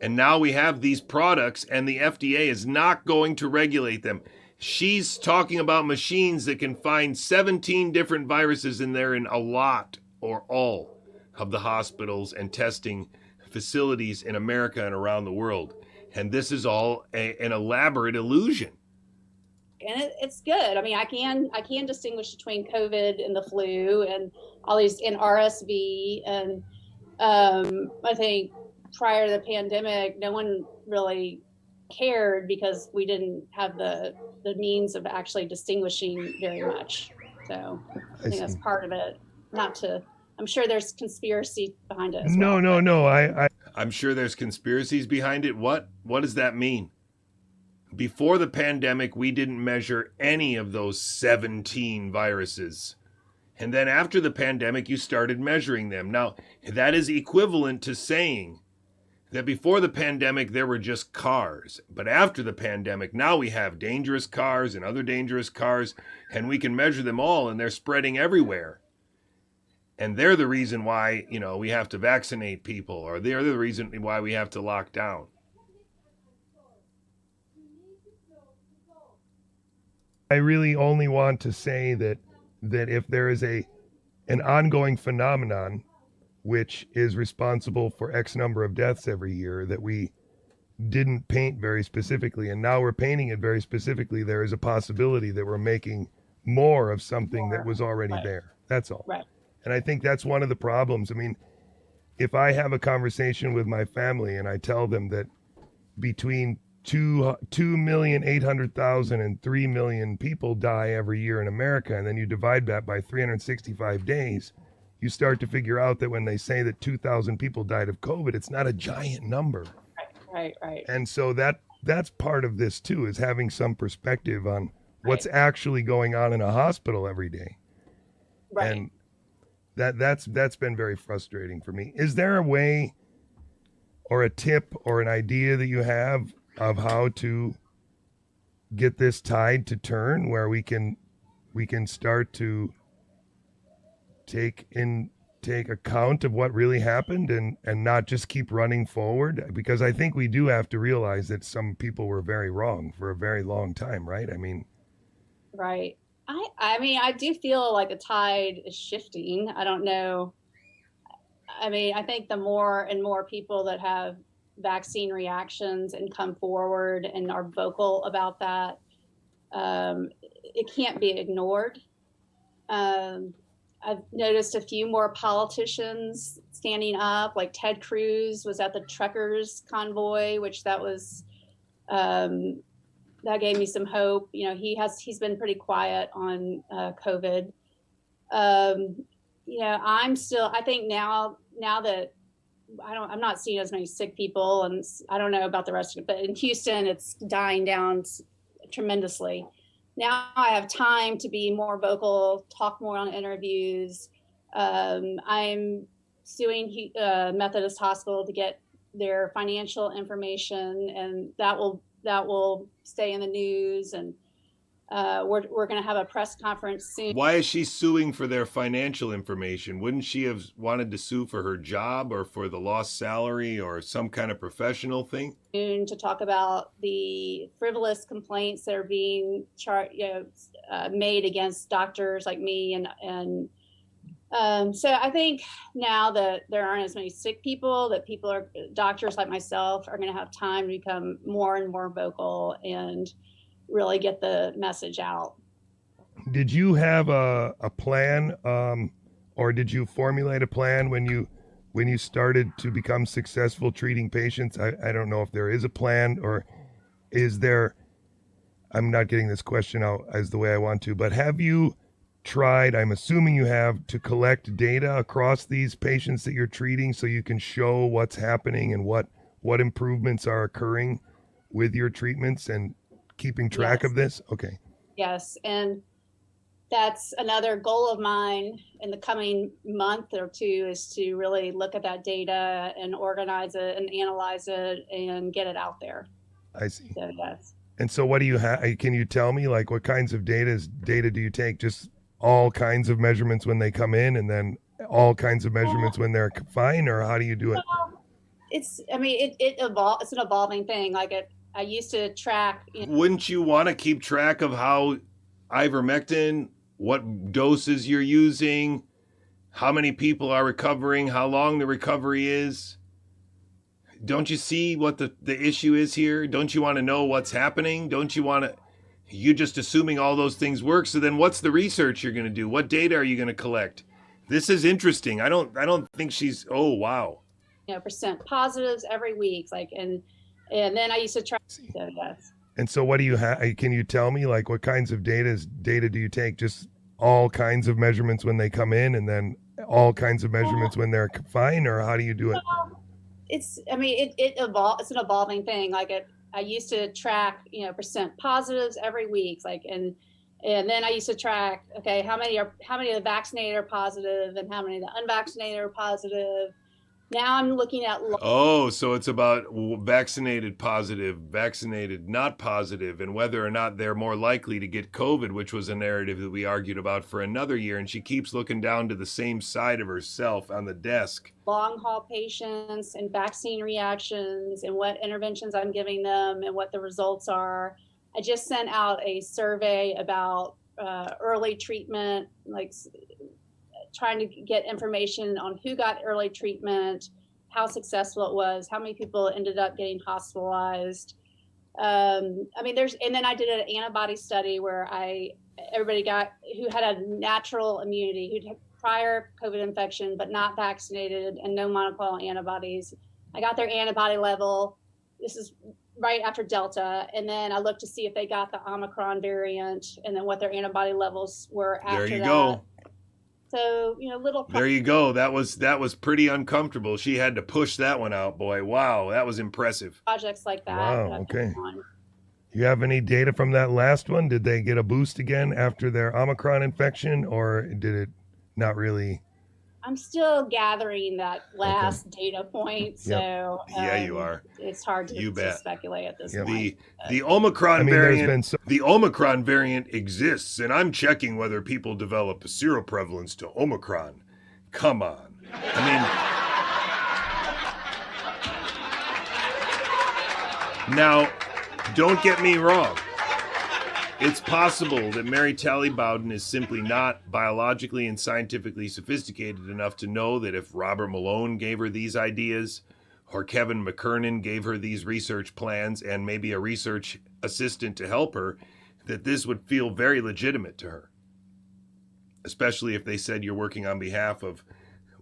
And now we have these products and the FDA is not going to regulate them. She's talking about machines that can find 17 different viruses in there in a lot or all of the hospitals and testing facilities in America and around the world. And this is all an elaborate illusion. And it's good. I mean, I can distinguish between COVID and the flu and all these, and RSV. And I think prior to the pandemic, no one really cared because we didn't have the means of actually distinguishing very much. So I think that's part of it. I'm sure there's conspiracy behind it as well. No. I'm sure there's conspiracies behind it. What does that mean? Before the pandemic, we didn't measure any of those 17 viruses. And then after the pandemic, you started measuring them. Now, that is equivalent to saying that before the pandemic, there were just cars. But after the pandemic, now we have dangerous cars and other dangerous cars, and we can measure them all, and they're spreading everywhere. And they're the reason why, we have to vaccinate people, or they're the reason why we have to lock down. I really only want to say that if there is an ongoing phenomenon which is responsible for X number of deaths every year that we didn't paint very specifically, and now we're painting it very specifically, there is a possibility that we're making more of something that was already there. That's all. Right. And I think that's one of the problems. I mean, if I have a conversation with my family and I tell them that between 2,800,000 and 3 million people die every year in America, and then you divide that by 365 days, you start to figure out that when they say that 2,000 people died of COVID, it's not a giant number. Right. And so that's part of this too, is having some perspective on what's actually going on in a hospital every day. Right. And that's been very frustrating for me. Is there a way or a tip or an idea that you have of how to get this tide to turn, where we can start to take account of what really happened and not just keep running forward? Because I think we do have to realize that some people were very wrong for a very long time, right? I mean, right. I mean, I do feel like the tide is shifting. I don't know. I mean, I think the more and more people that have vaccine reactions and come forward and are vocal about that, it can't be ignored. I've noticed a few more politicians standing up, like Ted Cruz was at the truckers convoy, which that gave me some hope. You know, he's been pretty quiet on COVID. You know, I think now that I'm not seeing as many sick people, and I don't know about the rest of it, but in Houston, it's dying down tremendously. Now I have time to be more vocal, talk more on interviews. I'm suing Methodist Hospital to get their financial information, and that will stay in the news. And we're going to have a press conference soon. Why is she suing for their financial information? Wouldn't she have wanted to sue for her job or for the lost salary or some kind of professional thing? To talk about the frivolous complaints that are being made against doctors like me, and so I think now that there aren't as many sick people, that doctors like myself are going to have time to become more and more vocal and really get the message out. Did you have a plan, or did you formulate a plan when you started to become successful treating patients? I don't know if there is a plan, or is there, I'm not getting this question out as the way I want to, but have you tried, I'm assuming you have, to collect data across these patients that you're treating so you can show what's happening and what improvements are occurring with your treatments and keeping track of this? Okay. Yes. And that's another goal of mine in the coming month or two, is to really look at that data and organize it and analyze it and get it out there. I see. So, yes. And so what do you have? Can you tell me, like, what kinds of data do you take? Just all kinds of measurements when they come in, and then all kinds of measurements when they're fine, or how do you do it? Well, it's an evolving thing. I used to track. Wouldn't you want to keep track of how ivermectin, what doses you're using, how many people are recovering, how long the recovery is? Don't you see what the issue is here? Don't you want to know what's happening? Don't you want to? You're just assuming all those things work. So then what's the research you're going to do? What data are you going to collect? This is interesting. I don't think she's, oh, wow. Percent positives every week. And then I used to track. So, yes. And so what do you have? Can you tell me, like, what kinds of data do you take? Just all kinds of measurements when they come in, and then all kinds of measurements when they're fine, or how do you do it? It's an evolving thing. I used to track, percent positives every week. And then I used to track, okay, how many of the vaccinated are positive and how many of the unvaccinated are positive. Now I'm looking at. Oh, so it's about vaccinated positive, vaccinated not positive, and whether or not they're more likely to get COVID, which was a narrative that we argued about for another year. And she keeps looking down to the same side of herself on the desk. Long haul patients and vaccine reactions and what interventions I'm giving them and what the results are. I just sent out a survey about early treatment, trying to get information on who got early treatment, how successful it was, how many people ended up getting hospitalized. And then I did an antibody study where everybody who had a natural immunity, who'd had prior COVID infection, but not vaccinated and no monoclonal antibodies. I got their antibody level. This is right after Delta, and then I looked to see if they got the Omicron variant, and then what their antibody levels were after that. There you go. So, little. There you go. That was pretty uncomfortable. She had to push that one out, boy. Wow, that was impressive. Projects like that. Wow, that I've okay. been on. You have any data from that last one? Did they get a boost again after their Omicron infection, or did it not really? I'm still gathering that last data point, so Yeah, you are. It's hard You to bet. speculate at this The point. the Omicron there's variant. been so- The Omicron variant exists, and I'm checking whether people develop a seroprevalence to Omicron. Come on. Now, don't get me wrong. It's possible that Mary Talley Bowden is simply not biologically and scientifically sophisticated enough to know that if Robert Malone gave her these ideas, or Kevin McKernan gave her these research plans and maybe a research assistant to help her, that this would feel very legitimate to her. Especially if they said you're working on behalf of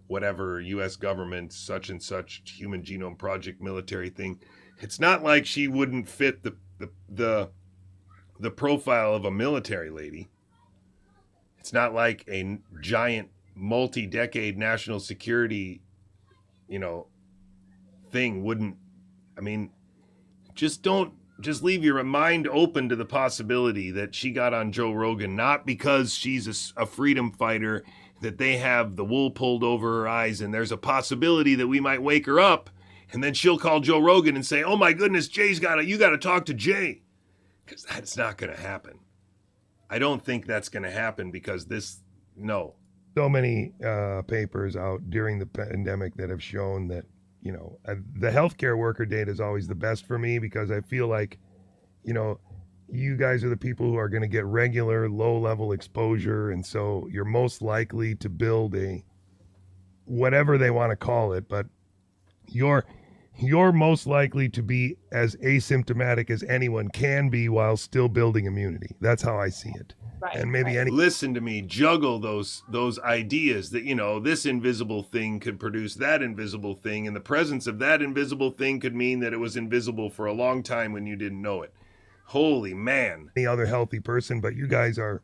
whatever U.S. government, such and such Human Genome Project military thing. It's not like she wouldn't fit the profile of a military lady. It's not like a giant multi-decade national security, thing wouldn't. Just leave your mind open to the possibility that she got on Joe Rogan, not because she's a freedom fighter, that they have the wool pulled over her eyes, and there's a possibility that we might wake her up, and then she'll call Joe Rogan and say, oh my goodness, you got to talk to Jay. Because that's not going to happen. I don't think that's going to happen because no. So many papers out during the pandemic that have shown that, the healthcare worker data is always the best for me, because I feel like, you guys are the people who are going to get regular low-level exposure, and so you're most likely to build whatever they want to call it, but you're most likely to be as asymptomatic as anyone can be while still building immunity. That's how I see it. Right. And maybe Listen to me, juggle those ideas that, this invisible thing could produce that invisible thing, and the presence of that invisible thing could mean that it was invisible for a long time when you didn't know it. Holy man. any other healthy person, but you guys are,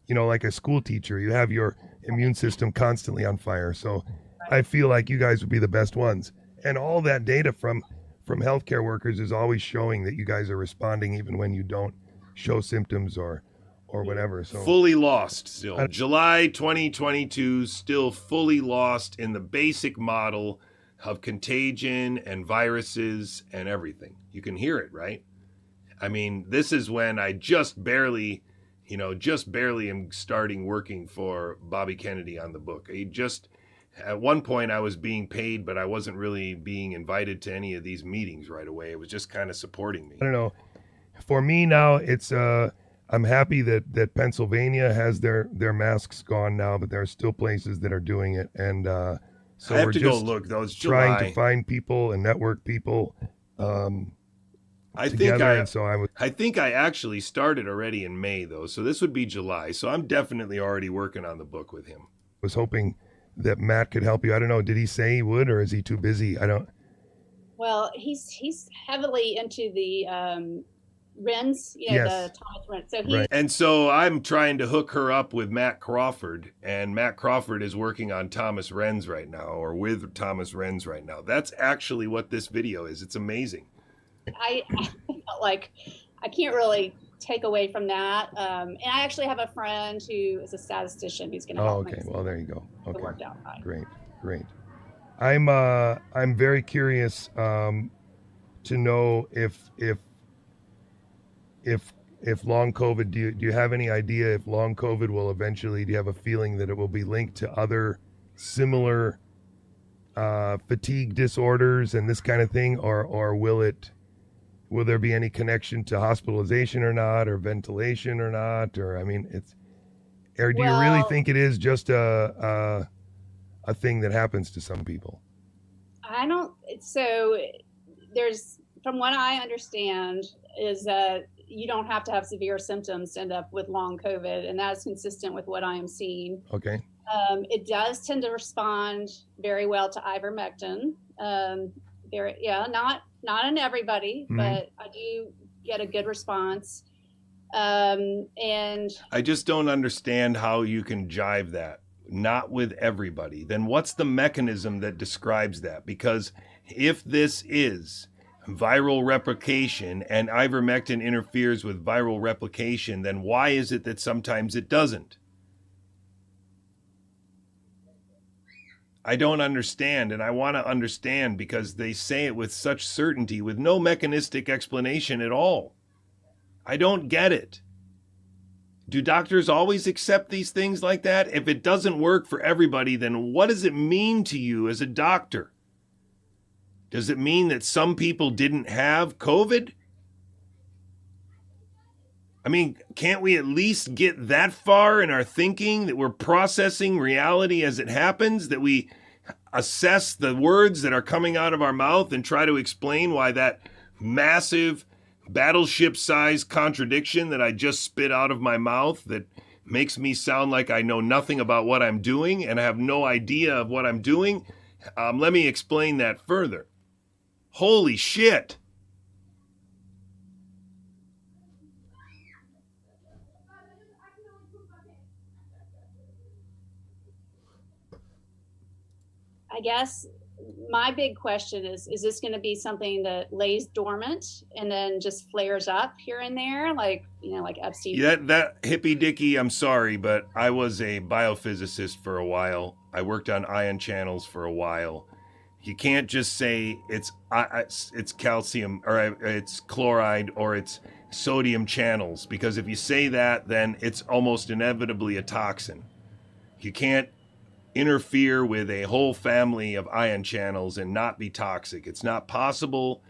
like a school teacher. You have your immune system constantly on fire. So I feel like you guys would be the best ones. And all that data from healthcare workers is always showing that you guys are responding even when you don't show symptoms or whatever. So Fully lost still. July 2022, still fully lost in the basic model of contagion and viruses and everything. You can hear it, right? This is when I just barely am starting working for Bobby Kennedy on the book. At one point I was being paid, but I wasn't really being invited to any of these meetings right away. It was just kind of supporting me. I don't know. For me now, it's I'm happy that Pennsylvania has their masks gone now, but there are still places that are doing it, and so I have we're to just go look though. It's trying July. to find people and network people. I think I actually started already in May though, so this would be July. So I'm definitely already working on the book with him. Was hoping that Matt could help you. I don't know. Did he say he would, or is he too busy? I don't. Well, he's heavily into the RENs, Yes. the Thomas Ren. So he Right. And so I'm trying to hook her up with Matt Crawford, and Matt Crawford is working on Thomas Renz right now, or with Thomas Renz right now. That's actually what this video is. It's amazing. I felt like I can't really take away from that. And I actually have a friend who is a statistician who's going to Oh, help okay. me. Well, there you go. It Okay. worked out fine. Great. I'm very curious to know if long COVID. Do you have any idea if long COVID will eventually? Do you have a feeling that it will be linked to other similar fatigue disorders and this kind of thing, or will there be any connection to hospitalization or not, or ventilation or not, or do you really think it is just a thing that happens to some people? I don't. So there's, from what I understand, is that you don't have to have severe symptoms to end up with long COVID, and that's consistent with what I am seeing. Okay. It does tend to respond very well to ivermectin. Not not in everybody, but I do get a good response. And I just don't understand how you can jive that. Not with everybody. Then what's the mechanism that describes that? Because if this is viral replication and ivermectin interferes with viral replication, then why is it that sometimes it doesn't? I don't understand, and I want to understand because they say it with such certainty, with no mechanistic explanation at all. I don't get it. Do doctors always accept these things like that? If it doesn't work for everybody, then what does it mean to you as a doctor? Does it mean that some people didn't have COVID? I mean, can't we at least get that far in our thinking that we're processing reality as it happens, that we assess the words that are coming out of our mouth and try to explain why that massive battleship-sized contradiction that I just spit out of my mouth that makes me sound like I know nothing about what I'm doing and I have no idea of what I'm doing? Let me explain that further. Holy shit. I guess my big question is this going to be something that lays dormant and then just flares up here and there, like, like Epstein? Yeah, that hippy dicky, I'm sorry, but I was a biophysicist for a while. I worked on ion channels for a while. You can't just say it's calcium or it's chloride or it's sodium channels, because if you say that, then it's almost inevitably a toxin. You can't interfere with a whole family of ion channels and not be toxic. It's not possible.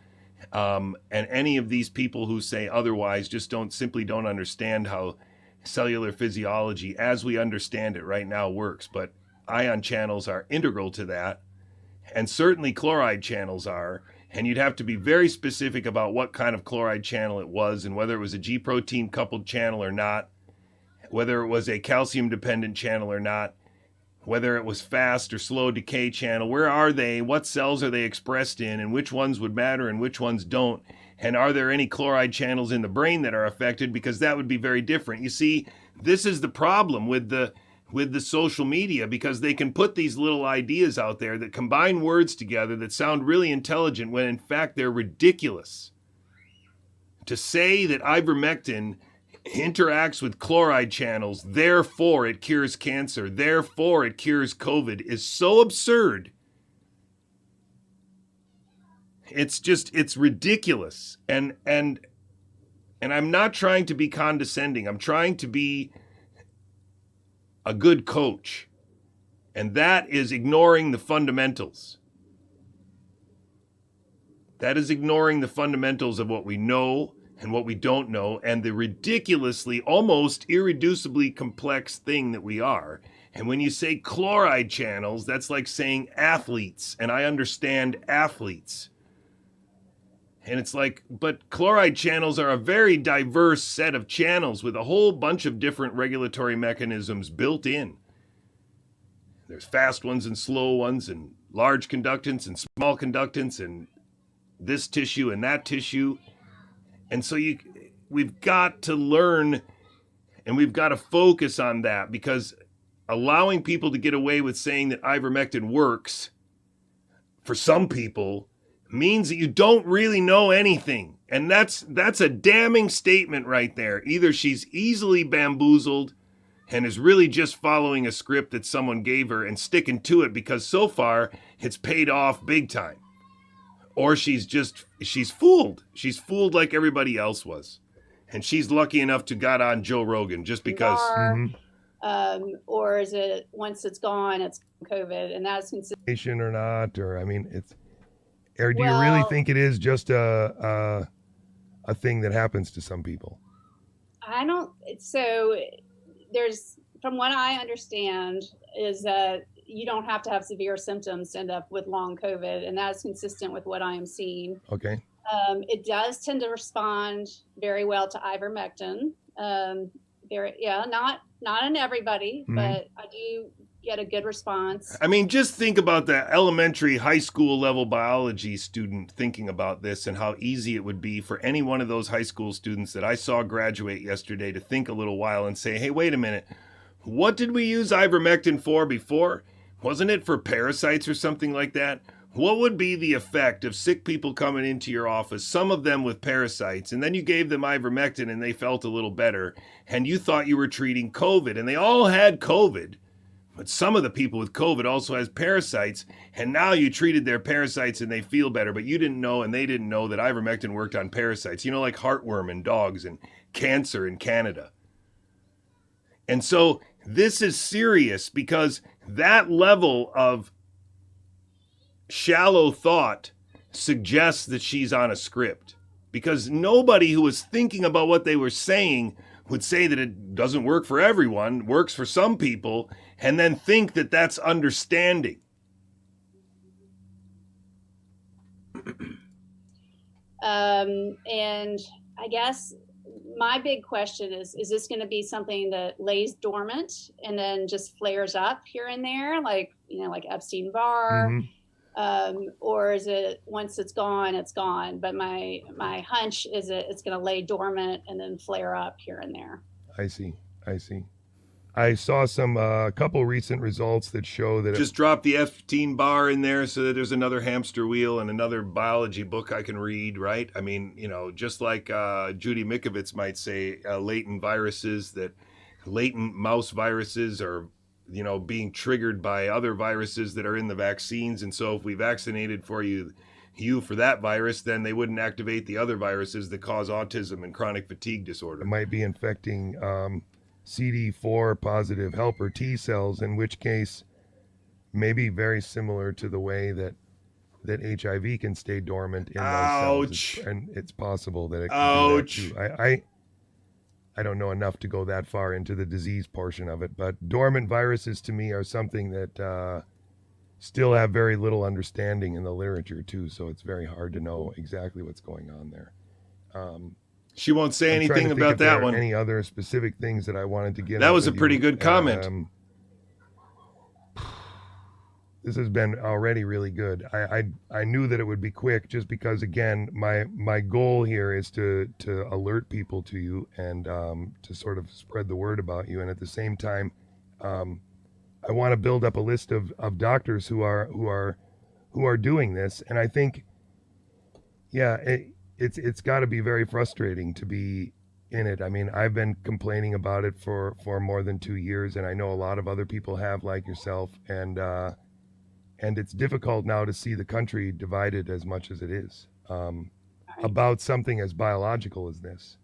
And any of these people who say otherwise just simply don't understand how cellular physiology as we understand it right now works. But ion channels are integral to that. And certainly chloride channels are. And you'd have to be very specific about what kind of chloride channel it was and whether it was a G protein coupled channel or not, whether it was a calcium dependent channel or not, whether it was fast or slow decay channel. Where are they? What cells are they expressed in? And which ones would matter and which ones don't? And are there any chloride channels in the brain that are affected? Because that would be very different. You see, this is the problem with the social media, because they can put these little ideas out there that combine words together that sound really intelligent when in fact they're ridiculous. To say that ivermectin interacts with chloride channels, therefore it cures cancer, therefore it cures COVID, is so absurd. It's ridiculous. And I'm not trying to be condescending. I'm trying to be a good coach. And that is ignoring the fundamentals. That is ignoring the fundamentals of what we know and what we don't know, and the ridiculously, almost irreducibly complex thing that we are. And when you say chloride channels, that's like saying athletes, and I understand athletes. And it's like, but chloride channels are a very diverse set of channels with a whole bunch of different regulatory mechanisms built in. There's fast ones and slow ones, and large conductance and small conductance, and this tissue and that tissue. And so we've got to learn and we've got to focus on that, because allowing people to get away with saying that ivermectin works for some people means that you don't really know anything. And that's a damning statement right there. Either she's easily bamboozled and is really just following a script that someone gave her and sticking to it because so far it's paid off big time. Or she's fooled. She's fooled like everybody else was. And she's lucky enough to got on Joe Rogan just because. Or is it once it's gone, it's COVID, and that's consideration or not? Or, I mean, or do you really think it is just a thing that happens to some people? I don't. So there's, from what I understand, is that you don't have to have severe symptoms to end up with long COVID, and that's consistent with what I am seeing. Okay. It does tend to respond very well to ivermectin. Not in everybody, but I do get a good response. I mean, just think about the elementary, high school level biology student thinking about this and how easy it would be for any one of those high school students that I saw graduate yesterday to think a little while and say, hey, wait a minute, what did we use ivermectin for before? Wasn't it for parasites or something like that? What would be the effect of sick people coming into your office, some of them with parasites, and then you gave them ivermectin and they felt a little better, and you thought you were treating COVID, and they all had COVID, but some of the people with COVID also has parasites, and now you treated their parasites and they feel better, but you didn't know and they didn't know that ivermectin worked on parasites, you know, like heartworm in dogs and cancer in Canada. And so this is serious because that level of shallow thought suggests that she's on a script, because nobody who was thinking about what they were saying would say that it doesn't work for everyone, works for some people, and then think that that's understanding. And I guess my big question is this going to be something that lays dormant and then just flares up here and there, like, you know, like Epstein-Barr? Mm-hmm. Or is it once it's gone, it's gone? But my hunch is that it's going to lay dormant and then flare up here and there. I see. I saw some couple recent results that show that Just drop the Epstein-Barr in there so that there's another hamster wheel and another biology book I can read, right? I mean, you know, just like Judy Mikovits might say, latent viruses, that latent mouse viruses are, you know, being triggered by other viruses that are in the vaccines. And so if we vaccinated for you for that virus, then they wouldn't activate the other viruses that cause autism and chronic fatigue disorder. it might be infecting CD4 positive helper T cells, in which case maybe very similar to the way that HIV can stay dormant in those cells. And it's possible that it can do that too. I don't know enough to go that far into the disease portion of it, but dormant viruses to me are something that still have very little understanding in the literature too, so it's very hard to know exactly what's going on there. She won't say I'm trying anything to think about if there that are one. Any other specific things that I wanted to get? That was a with pretty you? good comment. This has been already really good. I knew that it would be quick just because, again, my goal here is to alert people to you and to sort of spread the word about you. And at the same time, I want to build up a list of doctors who are doing this. And I think, yeah, it's got to be very frustrating to be in it. I mean, I've been complaining about it for more than 2 years, and I know a lot of other people have, like yourself, and it's difficult now to see the country divided as much as it is about something as biological as this,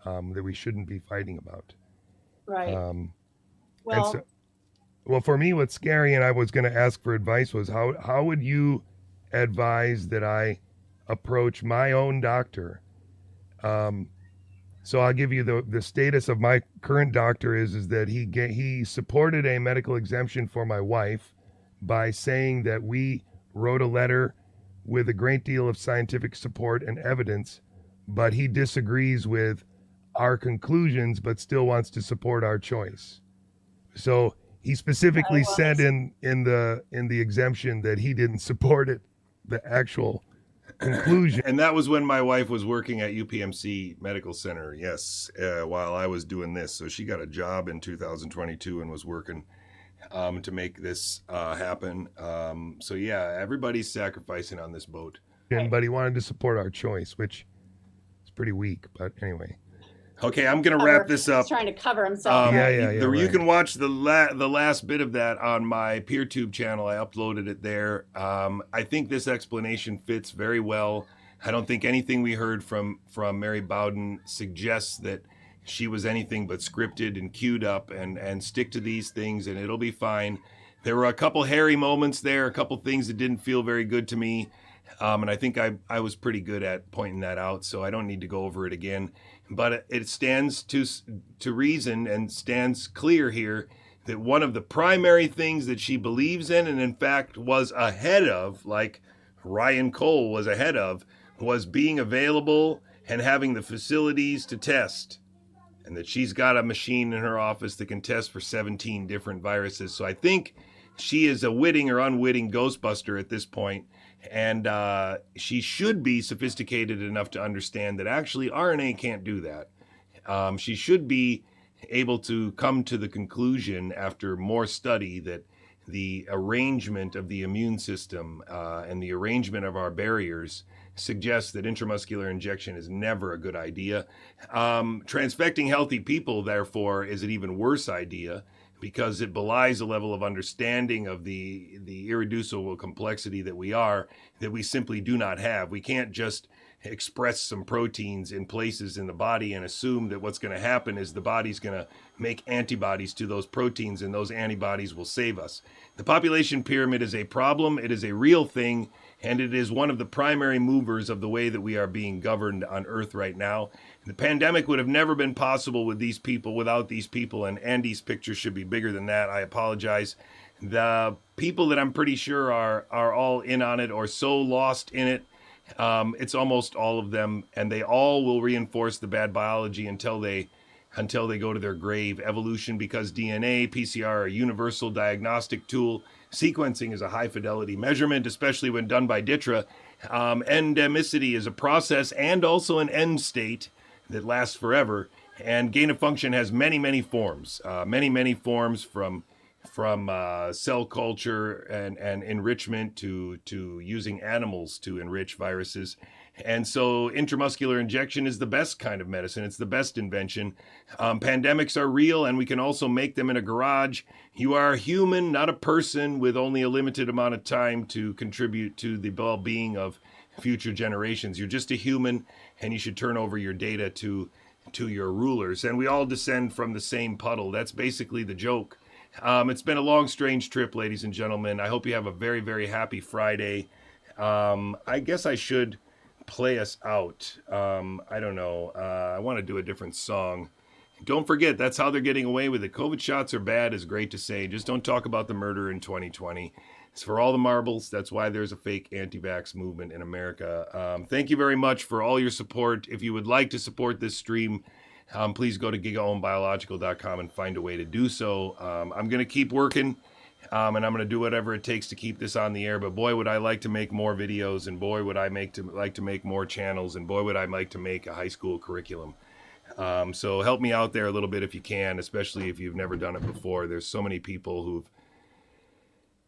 that we shouldn't be fighting about. Right. Well, for me, what's scary, and I was going to ask for advice, was how would you advise that I approach my own doctor? So I'll give you the status of my current doctor is that he supported a medical exemption for my wife by saying that we wrote a letter with a great deal of scientific support and evidence, but he disagrees with our conclusions, but still wants to support our choice. So he specifically said in the exemption that he didn't support it, the actual conclusion. And that was when my wife was working at UPMC Medical Center, yes, while I was doing this. So she got a job in 2022 and was working to make this happen. So yeah, everybody's sacrificing on this boat. But he wanted to support our choice, which is pretty weak, but anyway. Okay, I'm going to wrap this up. He's trying to cover himself. You can watch the last bit of that on my PeerTube channel. I uploaded it there. I think this explanation fits very well. I don't think anything we heard from Mary Bowden suggests that she was anything but scripted and queued up, and stick to these things and it'll be fine. There were a couple hairy moments there, a couple things that didn't feel very good to me. And I think I was pretty good at pointing that out, so I don't need to go over it again. But it stands to reason and stands clear here that one of the primary things that she believes in, and in fact was ahead of, like Ryan Cole was ahead of, was being available and having the facilities to test. and that she's got a machine in her office that can test for 17 different viruses. So I think she is a witting or unwitting Ghostbuster at this point, and she should be sophisticated enough to understand that actually RNA can't do that. She should be able to come to the conclusion after more study that the arrangement of the immune system and the arrangement of our barriers suggests that intramuscular injection is never a good idea. Transfecting healthy people, therefore, is an even worse idea because it belies a level of understanding of the irreducible complexity that we simply do not have. We can't just express some proteins in places in the body and assume that what's going to happen is the body's going to make antibodies to those proteins and those antibodies will save us. The population pyramid is a problem. It is a real thing, and it is one of the primary movers of the way that we are being governed on Earth right now. The pandemic would have never been possible with these people, without these people, and Andy's picture should be bigger than that. I apologize. The people that I'm pretty sure are all in on it or so lost in it, it's almost all of them, and they all will reinforce the bad biology until they go to their grave. Evolution, because DNA, PCR are a universal diagnostic tool. Sequencing is a high fidelity measurement, especially when done by DITRA. Endemicity is a process and also an end state that lasts forever. And gain of function has many, many forms. Many forms from cell culture and enrichment to using animals to enrich viruses. And so intramuscular injection is the best kind of medicine. It's the best invention. Pandemics are real, and we can also make them in a garage. You are a human, not a person, with only a limited amount of time to contribute to the well-being of future generations. You're just a human, and you should turn over your data to your rulers. And we all descend from the same puddle. That's basically the joke. It's been a long, strange trip, ladies and gentlemen. I hope you have a very, very happy Friday. I guess I should play us out. I don't know. I want to do a different song. Don't forget, that's how they're getting away with it. COVID shots are bad is great to say. Just don't talk about the murder in 2020. It's for all the marbles. That's why there's a fake anti-vax movement in America. Thank you very much for all your support. If you would like to support this stream, please go to gigaohmbiological.com and find a way to do so. I'm going to keep working, and I'm going to do whatever it takes to keep this on the air. But boy, would I like to make more videos, and boy, would I like to make more channels, and boy, would I like to make a high school curriculum. So help me out there a little bit if you can, especially if you've never done it before. There's so many people who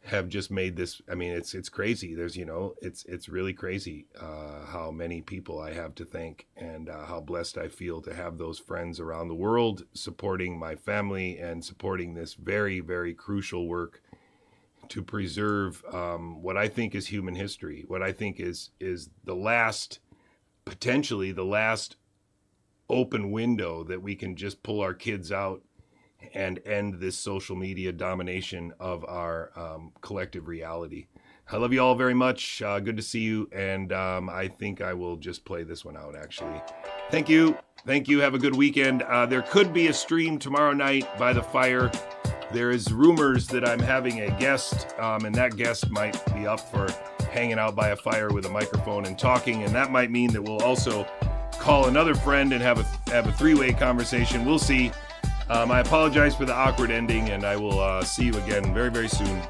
have just made this. I mean, it's crazy. There's, it's really crazy how many people I have to thank, and how blessed I feel to have those friends around the world supporting my family and supporting this very, very crucial work to preserve what I think is human history, what I think is potentially the last open window that we can just pull our kids out and end this social media domination of our collective reality. I love you all very much. Good to see you. And I think I will just play this one out, actually. Thank you. Have a good weekend. There could be a stream tomorrow night by the fire. There is rumors that I'm having a guest, and that guest might be up for hanging out by a fire with a microphone and talking. And that might mean that we'll also call another friend and have a three-way conversation. We'll see. I apologize for the awkward ending, and I will see you again very, very soon.